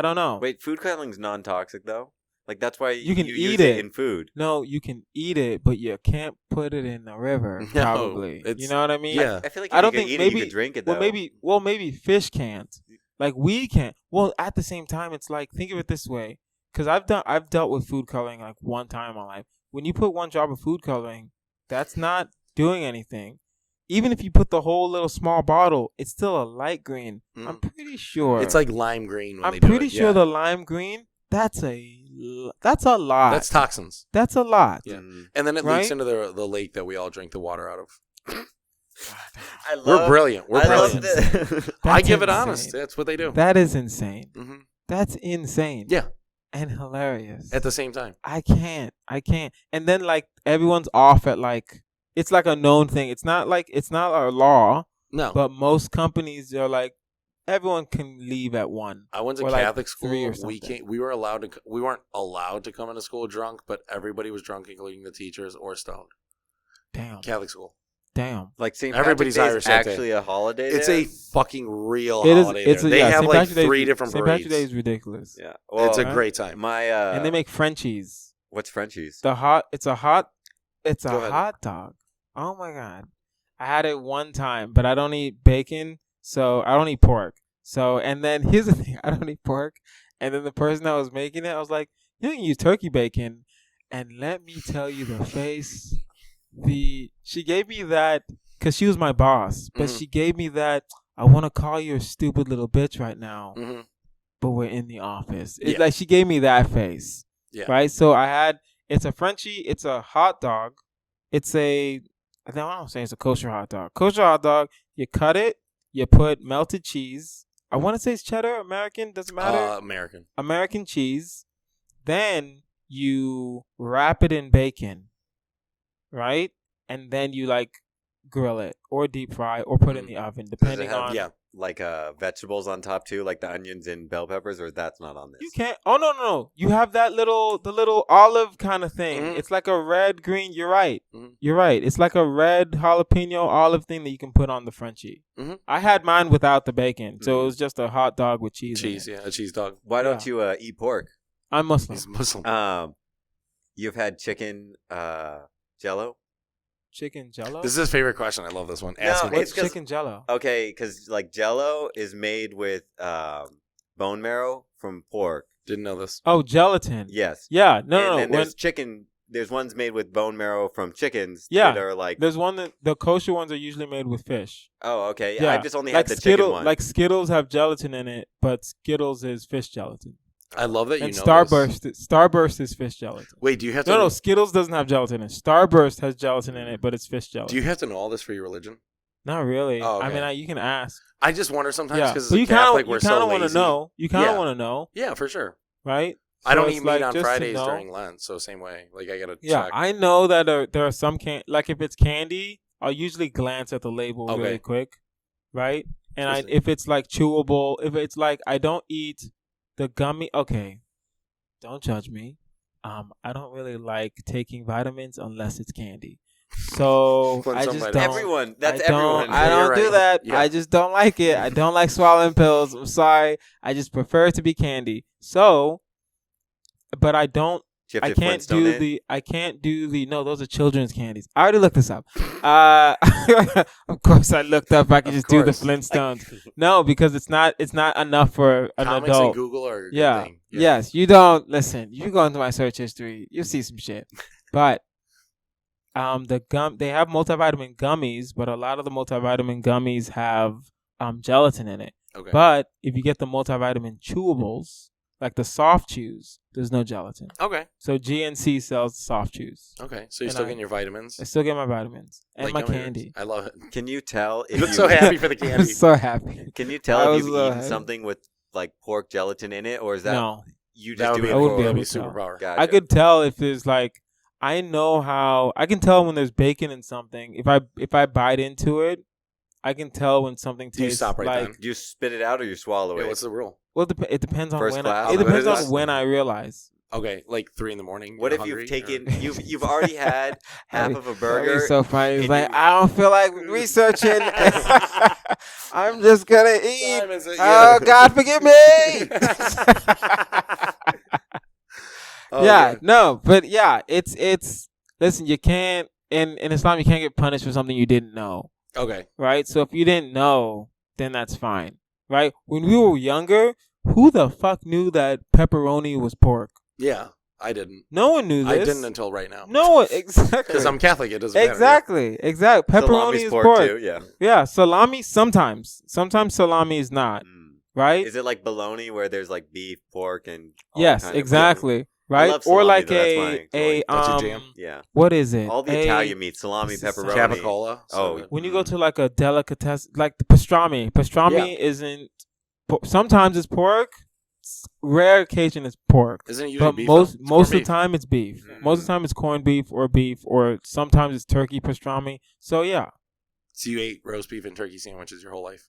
don't know. Wait, food coloring's non-toxic, though? Like, that's why you can use eat it in food. No, you can eat it, but you can't put it in the river, probably. You know what I mean? Yeah. I feel like I don't think eat maybe, it, you could drink it, though. Maybe fish can't. Like, we can't. Well, at the same time, it's like, think of it this way. Because I've dealt with food coloring like one time in my life. When you put 1 drop of food coloring, that's not doing anything. Even if you put the whole little small bottle, it's still a light green. I'm pretty sure. It's like lime green when I'm they do it. pretty sure the lime green, that's a lot. That's toxins. That's a lot. Yeah. And then it leaks into the lake that we all drink the water out of. We're brilliant. We're brilliant. I give it honest. That's what they do. That is insane. Mm-hmm. That's insane. Yeah. And hilarious. At the same time. I can't. And then like everyone's off at like, it's like a known thing. It's not a law. No. But most companies are like, everyone can leave at 1. I went to Catholic school. We weren't allowed to come into school drunk, but everybody was drunk, including the teachers or stoned. Damn. Catholic school. Damn. Like St. Everybody's Patrick's Day Irish is actually a holiday there? It's a fucking real holiday there. They have like 3 different parades. St. Patrick's Day is ridiculous. Yeah. Well, it's a great time. And they make Frenchies. What's Frenchies? It's a hot dog. Oh my God. I had it one time, but I don't eat bacon, so I don't eat pork. So, and then here's the thing, I don't eat pork. And then the person that was making it, I was like, you can use turkey bacon. And let me tell you the face. She gave me that, because she was my boss, but she gave me that, I want to call you a stupid little bitch right now, but we're in the office. It's like she gave me that face. Yeah. Right? So it's a Frenchie, it's a hot dog. I don't say it's a kosher hot dog. Kosher hot dog, you cut it, you put melted cheese. I want to say it's cheddar, American, doesn't matter. American cheese. Then you wrap it in bacon, right? And then you like grill it or deep fry or put it in the oven, depending on. Yeah, like vegetables on top too, like the onions and bell peppers, or that's not on this. You can't. Oh no! You have the little olive kind of thing. It's like a red green. You're right. You're right. It's like a red jalapeno olive thing that you can put on the Frenchie. I had mine without the bacon, so it was just a hot dog with cheese. A cheese dog. Why don't you eat pork? I'm Muslim. He's Muslim. You've had chicken Jello. Chicken Jello? This is his favorite question. I love this one. What's chicken Jello? Okay, because like Jello is made with bone marrow from pork. Didn't know this. Oh, gelatin. Yes. Yeah. No. And there's chicken. There's ones made with bone marrow from chickens. Yeah. That are like. There's one that the kosher ones are usually made with fish. Oh, okay. Yeah. I've just only had the chicken one. Like Skittles have gelatin in it, but Skittles is fish gelatin. I love that you know Starburst is fish gelatin. Wait, do you have to... No, Skittles doesn't have gelatin in it. Starburst has gelatin in it, but it's fish gelatin. Do you have to know all this for your religion? Not really. Oh, okay. I mean, you can ask. I just wonder sometimes because as a Catholic, we're so lazy. You kind of want to know. You kind of want to know. Yeah, for sure. Right? So I don't eat meat on Fridays during Lent, so same way. Like, I got to check. I know that there are some... Like, if it's candy, I'll usually glance at the label really quick, right? And if it's like chewable, if it's like I don't eat the gummy, okay, don't judge me. I don't really like taking vitamins unless it's candy. So I just don't. Everyone. That's everyone. I don't do that. Yeah. I just don't like it. I don't like swallowing pills. I'm sorry. I just prefer it to be candy. So, but I don't. I can't do the. No, those are children's candies. I already looked this up. Of course, I looked up. I can just do the Flintstones. No, because it's not enough for an Comics adult. And Google are a good thing. Yeah. Yes, you don't listen. You go into my search history, you'll see some shit. But they have multivitamin gummies, but a lot of the multivitamin gummies have gelatin in it. Okay. But if you get the multivitamin chewables, like the soft chews, there's no gelatin. Okay. So GNC sells soft chews. Okay. So you're still getting your vitamins? I still get my vitamins. And my candy. I love it. Can you tell if you look so happy for the candy? I'm so happy. Can you tell if you've eaten something with like pork gelatin in it, or is that no? You just do it. I wouldn't be able to superpower. Gotcha. I could tell if there's like I can tell when there's bacon in something. If I bite into it, I can tell when something tastes. Do you stop right then? Do you spit it out or you swallow it? What's the rule? Well, it depends on when I realize. Okay, like 3 a.m. What if you've taken you've already had half of a burger? That'd be so funny. It's like I don't feel like researching. I'm just gonna eat. Oh God, forgive me. It's listen. You can't in Islam. You can't get punished for something you didn't know. Okay. Right. So if you didn't know, then that's fine. Right. When we were younger, who the fuck knew that pepperoni was pork? Yeah, I didn't. No one knew this. I didn't until right now. No one, exactly. Because I'm Catholic, it doesn't matter. Exactly. Pepperoni Salami's is pork. Too, yeah. Yeah, salami sometimes. Sometimes salami is not. Right? Is it like bologna where there's like beef, pork, and all yes, exactly. Right? I love salami, or like jam. Yeah. What is it? All the Italian meats, salami, pepperoni. Capicola. Oh. When you go to like a delicatessen, like the pastrami. Pastrami isn't. Sometimes it's pork. Rare occasion is pork. Isn't it usually but beef? Most of the time it's beef. Mm-hmm. Most of the time it's corned beef, or sometimes it's turkey pastrami. So yeah. So you ate roast beef and turkey sandwiches your whole life?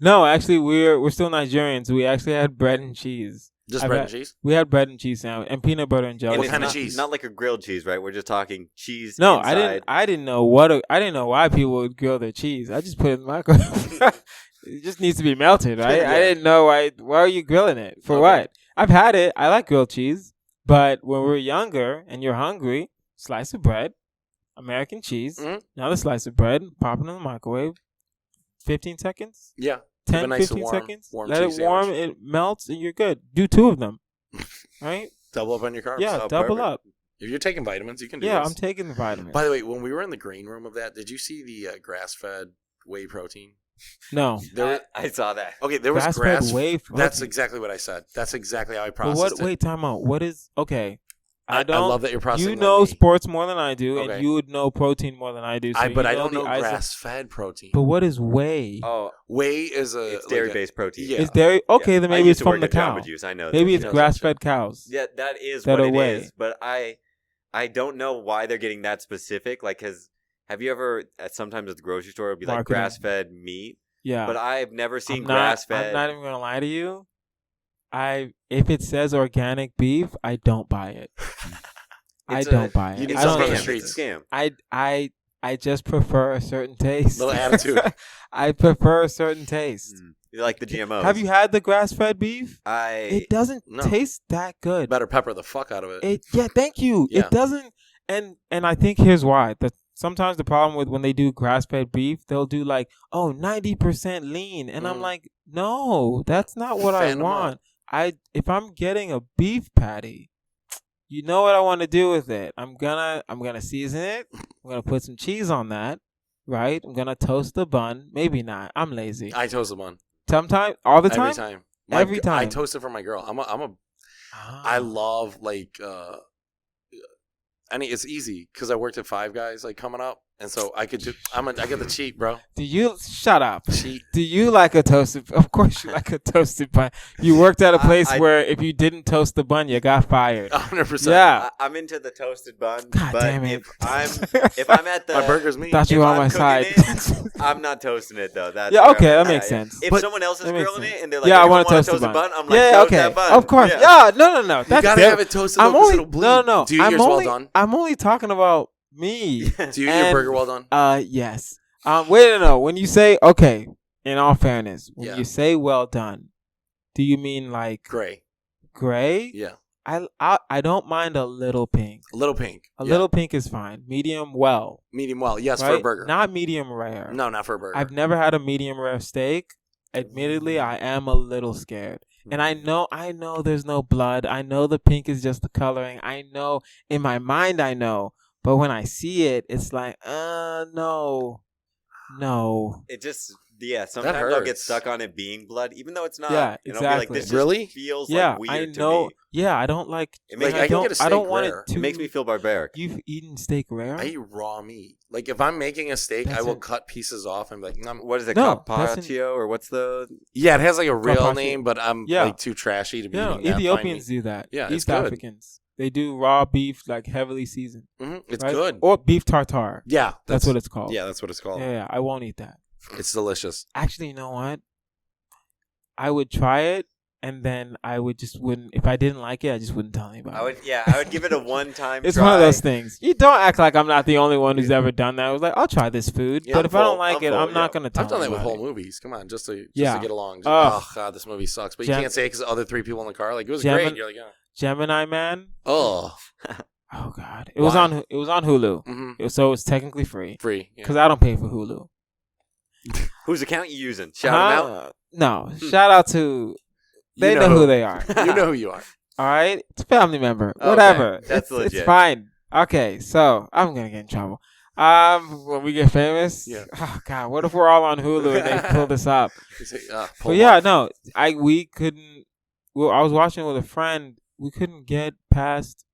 No, actually we're still Nigerians. We actually had bread and cheese. Just bread and cheese? We had bread and cheese sandwich and peanut butter and jelly. What kind of cheese? Not like a grilled cheese, right? We're just talking cheese. No, inside. I didn't know why people would grill their cheese. I just put it in the microwave. It just needs to be melted, right? Yeah. I didn't know why are you grilling it? For what? I've had it. I like grilled cheese. But when we're younger and you're hungry, slice of bread, American cheese, another slice of bread, pop it in the microwave, 15 seconds? Yeah. 10, nice 15 seconds. Let it warm, it melts, and you're good. Do 2 of them, right? Double up on your carbs. Yeah, double up. If you're taking vitamins, you can do this. Yeah, I'm taking the vitamins. By the way, when we were in the green room of that, did you see the grass-fed whey protein? No. I saw that. Okay, there was grass-fed whey protein. That's exactly what I said. That's exactly how I processed it. Wait, time out. What is... Okay. I love that you're processing. You know sports more than I do, and you would know protein more than I do. So but I don't know grass-fed protein. But what is whey? Oh, whey is it's dairy-based protein. Yeah. It's dairy. Okay, then maybe it's from the cow. Juice. I know. Maybe it's grass-fed cows. Yeah, that is what it is. But I don't know why they're getting that specific. Like, have you ever sometimes at the grocery store it'll be like grass-fed meat? Yeah. But I've never seen grass-fed. I'm not even gonna lie to you. If it says organic beef, I don't buy it. I don't buy it. You need I don't from the streets. Scam. I just prefer a certain taste. Little attitude. I prefer a certain taste. You like the GMOs. Have you had the grass-fed beef? It doesn't taste that good. Better pepper the fuck out of it. Yeah, thank you. Yeah. It doesn't, and I think here's why. Sometimes the problem with when they do grass-fed beef, they'll do like, 90% lean, and I'm like, no, that's not what I want. If I'm getting a beef patty, you know what I want to do with it. I'm gonna season it. I'm gonna put some cheese on that, right? I'm gonna toast the bun. Maybe not. I'm lazy. I toast the bun. Sometimes, all the time. Every time. I toast it for my girl. I love like. It's easy because I worked at Five Guys like coming up, And so I get the cheat, bro. Do you shut up? Cheat. Do you like a toasted? Of course you like a toasted bun. You worked at a place where if you didn't toast the bun, you got fired. 100%. Yeah, I'm into the toasted bun. God but damn it. if I'm at the my burger's meat. Thought you were on my side. I'm not toasting it though. That's yeah, okay, that makes sense. If someone else is grilling it and they're like, yeah, I want want a toasted bun, I'm like, yeah, okay, that bun. of course. Yeah, no. That's you gotta have it toasted though, because it'll bleed. No. Do you eat yours well done? I'm only talking about me. Do you eat your burger well done? Yes. Wait, no. When you say okay, in all fairness, when you say well done, do you mean like gray? Gray? Yeah. I don't mind a little pink. A little pink. A little pink is fine. Medium well. Medium well. Yes, right? for a burger. Not medium rare. No, not for a burger. I've never had a medium rare steak. Admittedly, I am a little scared. And I know there's no blood. I know the pink is just the coloring. I know in my mind I know. But when I see it, it's like, no. It just, sometimes I'll get stuck on it being blood, even though it's not. Yeah, and exactly. I'll be like, this really feels like weird to me. Yeah, I don't like. It makes I don't want it to. It makes me feel barbaric. You've eaten steak rare? I eat raw meat. Like if I'm making a steak, I will cut pieces off and be like, what is it, carpaccio or what's the? Yeah, it has like a real Carpaccio. name, but I'm like too trashy to be eating that. Ethiopians do that. Yeah, East Africans. They do raw beef, like heavily seasoned. Mm-hmm. It's good. Or beef tartare. Yeah, that's what it's called. Yeah, that's what it's called. Yeah, I won't eat that. It's delicious. Actually, you know what? I would try it, and then I would just wouldn't. If I didn't like it, I just wouldn't tell anybody. I would give it a one-time. It's try. one of those things. You don't act like I'm not the only one who's ever done that. I was like, I'll try this food, but if I don't like it, I'm not gonna tell. I've done that with anybody. whole movies. Come on, just to get along. Oh God, this movie sucks. But you can't say it because the other three people in the car like it was great. You're like, Gemini Man. Oh. Oh God! It was on Hulu, so it's technically free. Free, because I don't pay for Hulu. Whose account you using? Shout them out. No, shout out to. They know who they are. You know who you are. All right, it's a family member. Whatever. Okay. That's legit. It's fine. Okay, so I'm gonna get in trouble. When we get famous, oh God, what if we're all on Hulu and they pull this up? But I was watching with a friend. We couldn't get past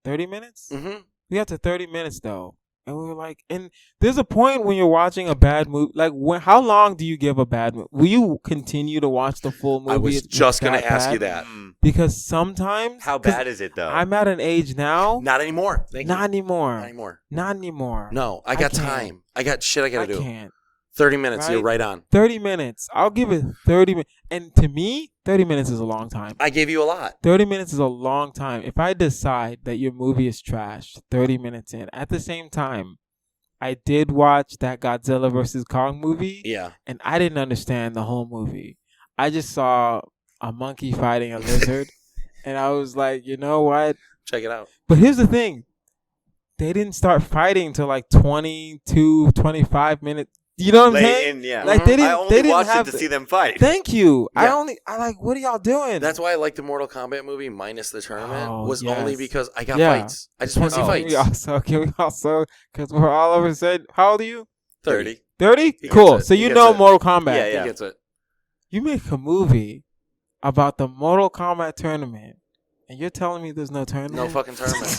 30 minutes? Mm-hmm. We got to 30 minutes, though. And we were like, and there's a point when you're watching a bad movie. Like, how long do you give a bad movie? Will you continue to watch the full movie? I was just going to ask you that. Because sometimes. How bad is it, though? I'm at an age now. Not anymore. Not anymore. Not anymore. No, I got time. I got shit I got to do. I can't. 30 minutes, right? You're right on. 30 minutes. I'll give it 30 minutes. And to me, 30 minutes is a long time. I gave you a lot. 30 minutes is a long time. If I decide that your movie is trash 30 minutes in, at the same time, I did watch that Godzilla vs. Kong movie. Yeah. And I didn't understand the whole movie. I just saw a monkey fighting a lizard. And I was like, you know what? Check it out. But here's the thing. They didn't start fighting until like 22, 25 minutes. You know what I'm saying? Like they didn't. I only watched it to see them fight. Thank you. Yeah. I like. What are y'all doing? That's why I like the Mortal Kombat movie minus the tournament. Only because I got fights. I just want to see fights. Can we also? Because we're all over said. How old are you? 30. 30? Cool. So you know Mortal Kombat. Yeah, he gets it. You make a movie about the Mortal Kombat tournament, and you're telling me there's no tournament? No fucking tournament.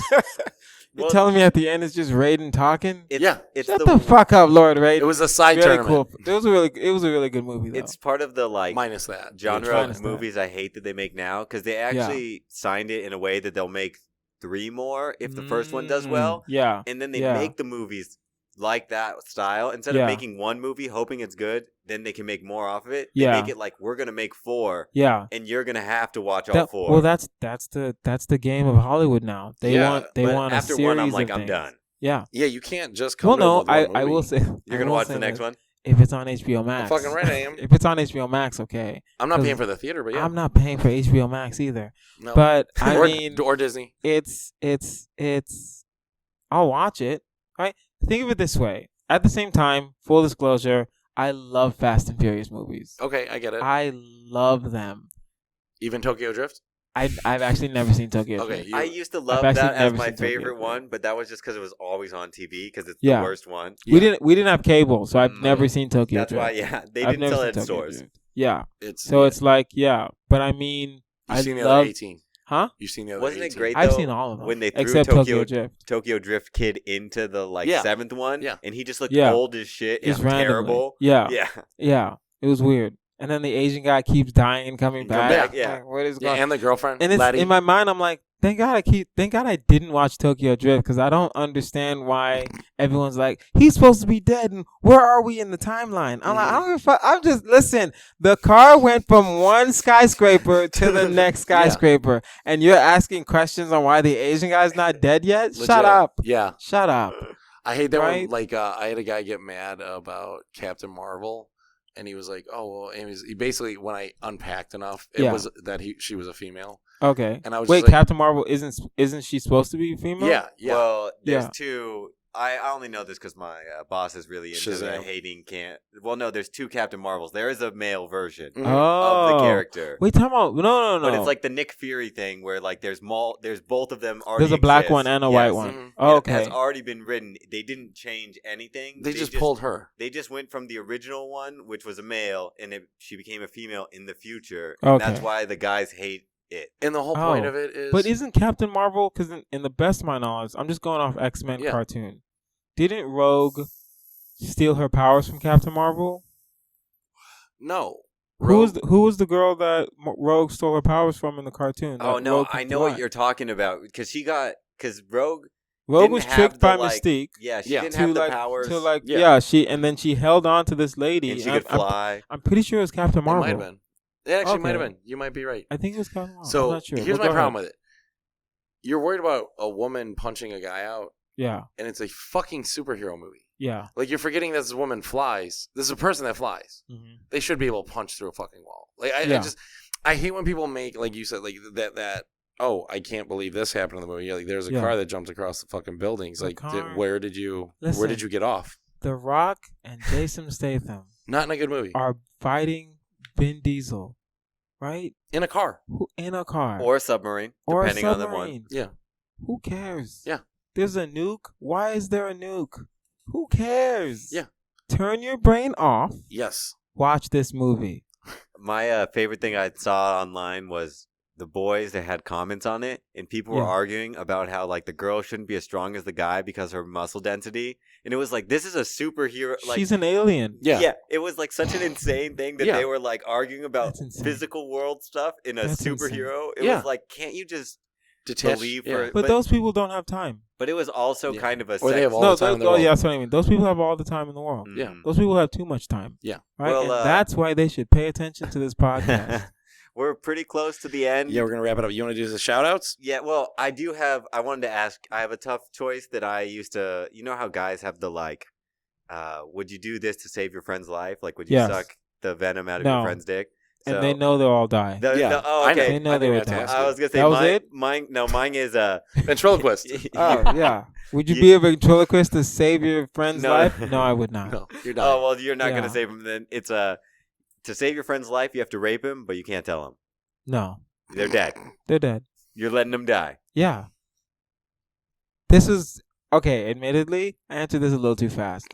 You're telling me at the end it's just Raiden talking? Shut the fuck up, Lord Raiden. It was a side tournament. Cool. It was a really good movie, though. It's part of the minus that genre of movies I hate that they make now because they actually signed it in a way that they'll make 3 more if the first one does well. Yeah. And then they make the movies like that style instead of making one movie hoping it's good. Then they can make more off of it. They make it like we're gonna make 4. Yeah. And you're gonna have to watch all 4. Well, that's the game of Hollywood now. They want after a series one. I'm like of I'm done. Yeah. Yeah, you can't just come. Well, no, I will say you're gonna watch the next one if it's on HBO Max. Fucking right, I am. If it's on HBO Max, okay. I'm not paying for the theater, but I'm not paying for HBO Max either. No. But I mean, or Disney. It's. I'll watch it. Right. Think of it this way. At the same time, full disclosure, I love Fast and Furious movies. Okay, I get it. I love them. Even Tokyo Drift? I've actually never seen Tokyo Drift. I used to love that as my favorite one, but that was just because it was always on TV because it's the worst one. Yeah. We didn't have cable, so I've never seen Tokyo Drift. That's why, they didn't sell it in stores. Yeah. It's like, but I mean, You've seen the other 18. Huh? You've seen the other Wasn't 18? it great though? I've seen all of them. When they threw except Tokyo Drift Kid into the 7th one, and he just looked old as shit and terrible. Yeah. It was weird. And then the Asian guy keeps dying and coming back. Yeah. Like, what is going on? And the girlfriend. And it's, in my mind, I'm like, thank God I didn't watch Tokyo Drift because I don't understand why everyone's like, he's supposed to be dead and where are we in the timeline? I'm like, I don't give a fuck. I'm just, listen, the car went from one skyscraper to the next skyscraper and you're asking questions on why the Asian guy's not dead yet? Legit. Shut up. Yeah. Shut up. I hate that one. Like, I had a guy get mad about Captain Marvel. And he was like, "Oh well." And he basically, when I unpacked enough, it was that she was a female. Okay. And I was wait. like, Captain Marvel isn't she supposed to be female? Yeah. Well, there's two. I only know this because my boss is really into the hating Well, no, there's two Captain Marvels. There is a male version of the character. Wait, time out. No. But it's like the Nick Fury thing where like there's both of them already. There's a black one and a white one. Mm-hmm. Oh, okay. It has already been written. They didn't change anything. They just pulled her. They just went from the original one, which was a male, and she became a female in the future. Okay. And that's why the guys hate it. And the whole point of it is... But isn't Captain Marvel, because in the best of my knowledge, I'm just going off X-Men cartoon. Didn't Rogue steal her powers from Captain Marvel? No. Who was the girl that Rogue stole her powers from in the cartoon? Oh, no, I know what you're talking about. Because Rogue was tricked by Mystique. Yeah, she didn't have the powers. And then she held on to this lady. And she could fly. I'm pretty sure it was Captain Marvel. It might have been. It actually might have been. You might be right. I think it was Captain Marvel. So I'm not sure. Here's my problem with it. You're worried about a woman punching a guy out. Yeah. And it's a fucking superhero movie. Yeah. Like, you're forgetting that this woman flies. This is a person that flies. Mm-hmm. They should be able to punch through a fucking wall. Like, I hate when people make, like you said, like that oh, I can't believe this happened in the movie. Yeah, like, there's a car that jumped across the fucking buildings. Like, where did you get off? The Rock and Jason Statham. Not in a good movie. Are fighting Vin Diesel, right? In a car. In a car. Or a submarine, depending on the one. Yeah. Who cares? Yeah. There's a nuke. Why is there a nuke? Who cares? Yeah. Turn your brain off. Yes. Watch this movie. My favorite thing I saw online was the boys that had comments on it, and people were arguing about how like the girl shouldn't be as strong as the guy because of her muscle density. And it was like, this is a superhero. Like, she's an alien. Yeah. Yeah. It was like such an insane thing that they were like arguing about physical world stuff in a superhero. Insane. It was like, can't you just believe her? But those people don't have time. But it was also kind of a or they have all the time in the world. Yeah, that's what I mean. Those people have all the time in the world. Mm-hmm. Yeah. Those people have too much time. Yeah. Right? Well, and that's why they should pay attention to this podcast. We're pretty close to the end. Yeah, we're going to wrap it up. You want to do the shout-outs? Yeah, well, I wanted to ask, I have a tough choice that I used to, you know how guys have the like, would you do this to save your friend's life? Like, would you suck the venom out of your friend's dick? So, and they know they'll all die. Oh, okay. They know they would die. I was going to say, mine is ventriloquist. Oh, yeah. Would you be a ventriloquist to save your friend's life? No, I would not. No, you're dying. Oh, well, you're not going to save him then. It's to save your friend's life, you have to rape him, but you can't tell him. No. They're dead. They're dead. You're letting them die. Yeah. This is... Okay, admittedly, I answered this a little too fast.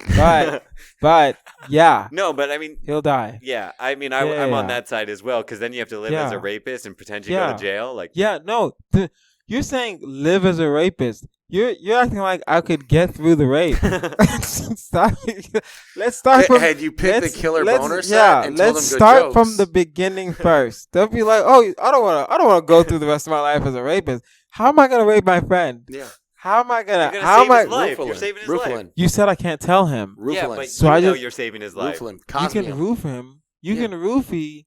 But yeah. No, but I mean... He'll die. Yeah, I mean, I'm on that side as well, because then you have to live as a rapist and pretend you go to jail. Like, yeah, no. You're saying live as a rapist. You're acting like I could get through the rape. Let's start from... Had you picked the killer boner set and told them good jokes? Let's start from the beginning first. Don't be like, oh, I don't want to go through the rest of my life as a rapist. How am I going to rape my friend? Yeah. How am I gonna? You're saving his life. You said I can't tell him. Yeah, but so you're saving his life. You can roof him. You can roofie.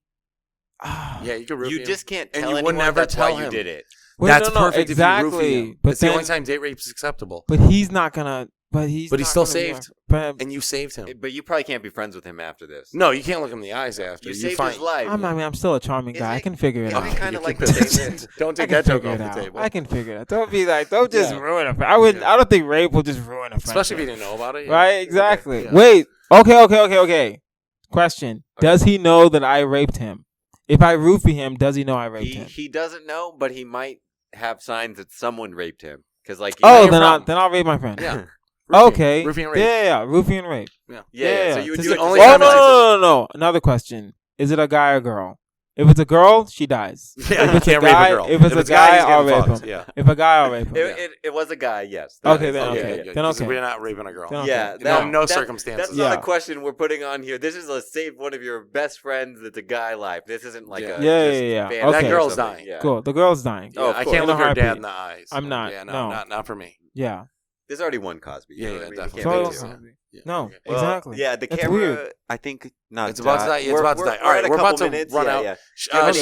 Yeah, you can roofie. You just can't tell anyone that's why you did it. That's perfect. Exactly. If you roofie him. But it's the only time date rape is acceptable. But he's not gonna. But he's still saved. And you saved him. But you probably can't be friends with him after this. No, you can't look him in the eyes after. You saved his life. I'm still a charming guy. I can figure it out. Kind of like the statement. Don't take that joke off the table. I can figure it out. Don't be like, don't just ruin a friend. I don't think rape will just ruin a friend. Especially if you didn't know about it. Right? Exactly. Yeah. Wait. Okay. Question. Does he know that I raped him? If I roofie him, does he know I raped him? He doesn't know, but he might have signs that someone raped him. Because like, then I'll rape my friend. Yeah. Okay. Roofie and rape. Yeah. Roofie and rape. Yeah. So you would do it. No. Another question. Is it a guy or girl? If it's a girl, she dies. Yeah, if you it's can't a rape guy, a girl. If it's a guy, I'll rape him. Yeah. If a guy, I'll rape him. It was a guy, yes. Okay, then okay. Yeah. Then okay. We're not raping a girl. Then Yeah, okay. No circumstances. That's not a question we're putting on here. This is a save one of your best friends that's a guy life. This isn't like a yeah. Okay. That girl's dying. Yeah. Cool. The girl's dying. Yeah, I can't look her dad in the eyes. I'm not. Yeah, no. not for me. Yeah. There's already one Cosby. Yeah, definitely. No, well, exactly. Yeah, the That's camera. weird. I think not. It's about to die. It's about to die. All right, we're about to run out. Yeah.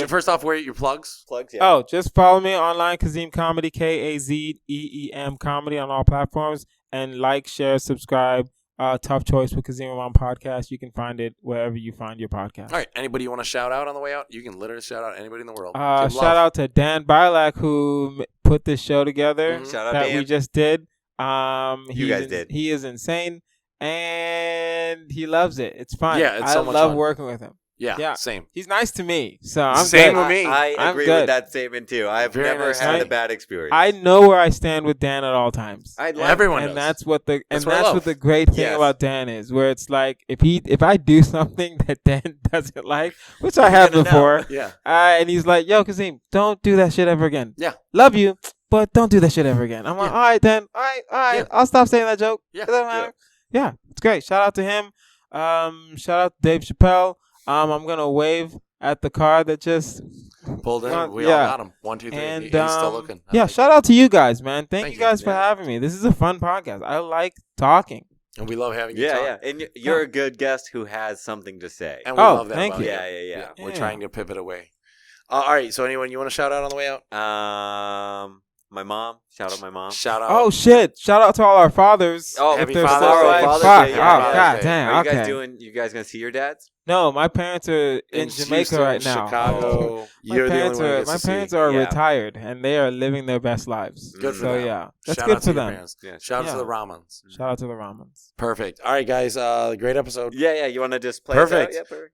First off, where are your plugs? Yeah. Oh, just follow me online, Kazeem Comedy, KAZEEM Comedy on all platforms, and like, share, subscribe. Tough Choice with Kazeem Rahman podcast. You can find it wherever you find your podcast. All right. Anybody you want to shout out on the way out? You can literally shout out anybody in the world. Shout out to Dan Bilak who put this show together. Shout out that Dan. we just did. You guys did. He is insane, and he loves it. It's fun. Yeah, it's so much love fun. working with him. Yeah, same. He's nice to me, so I'm same good. with me. I agree with that statement too. I've never had a bad experience. I know where I stand with Dan at all times. Everyone and does. that's what the what the great thing about Dan is, where it's like if I do something that Dan doesn't like, which I have before, and he's like, "Yo, Kazeem, don't do that shit ever again." Yeah, love you, but don't do that shit ever again. I'm like, all right, then, all right, Yeah. I'll stop saying that joke. Yeah, It's great. Shout out to him. Shout out to Dave Chappelle. I'm gonna wave at the car that just pulled in. We all got him. 1, 2, 3. And, he's still looking. Shout out to you guys, man. Thank you guys for having me. This is a fun podcast. I like talking. And we love having you talk. Yeah. And you're a good guest who has something to say. And we love that. Thank you. Yeah. We're trying to pivot away. All right. So anyone you want to shout out on the way out? My mom. Shout out my mom. Shout out. Oh shit! Shout out to all our fathers. Oh, happy Father's Day. Day. God damn. Are you guys You guys gonna see your dads? No, my parents are in Jamaica Houston, right now. Chicago. My parents are retired and they are living their best lives. Good for them. Yeah, that's Shout good out for to them. Shout out to the Ramans. Shout out to the Ramans. Perfect. All right, guys. Great episode. Yeah. You want to just play? Perfect. It out? Yeah, perfect.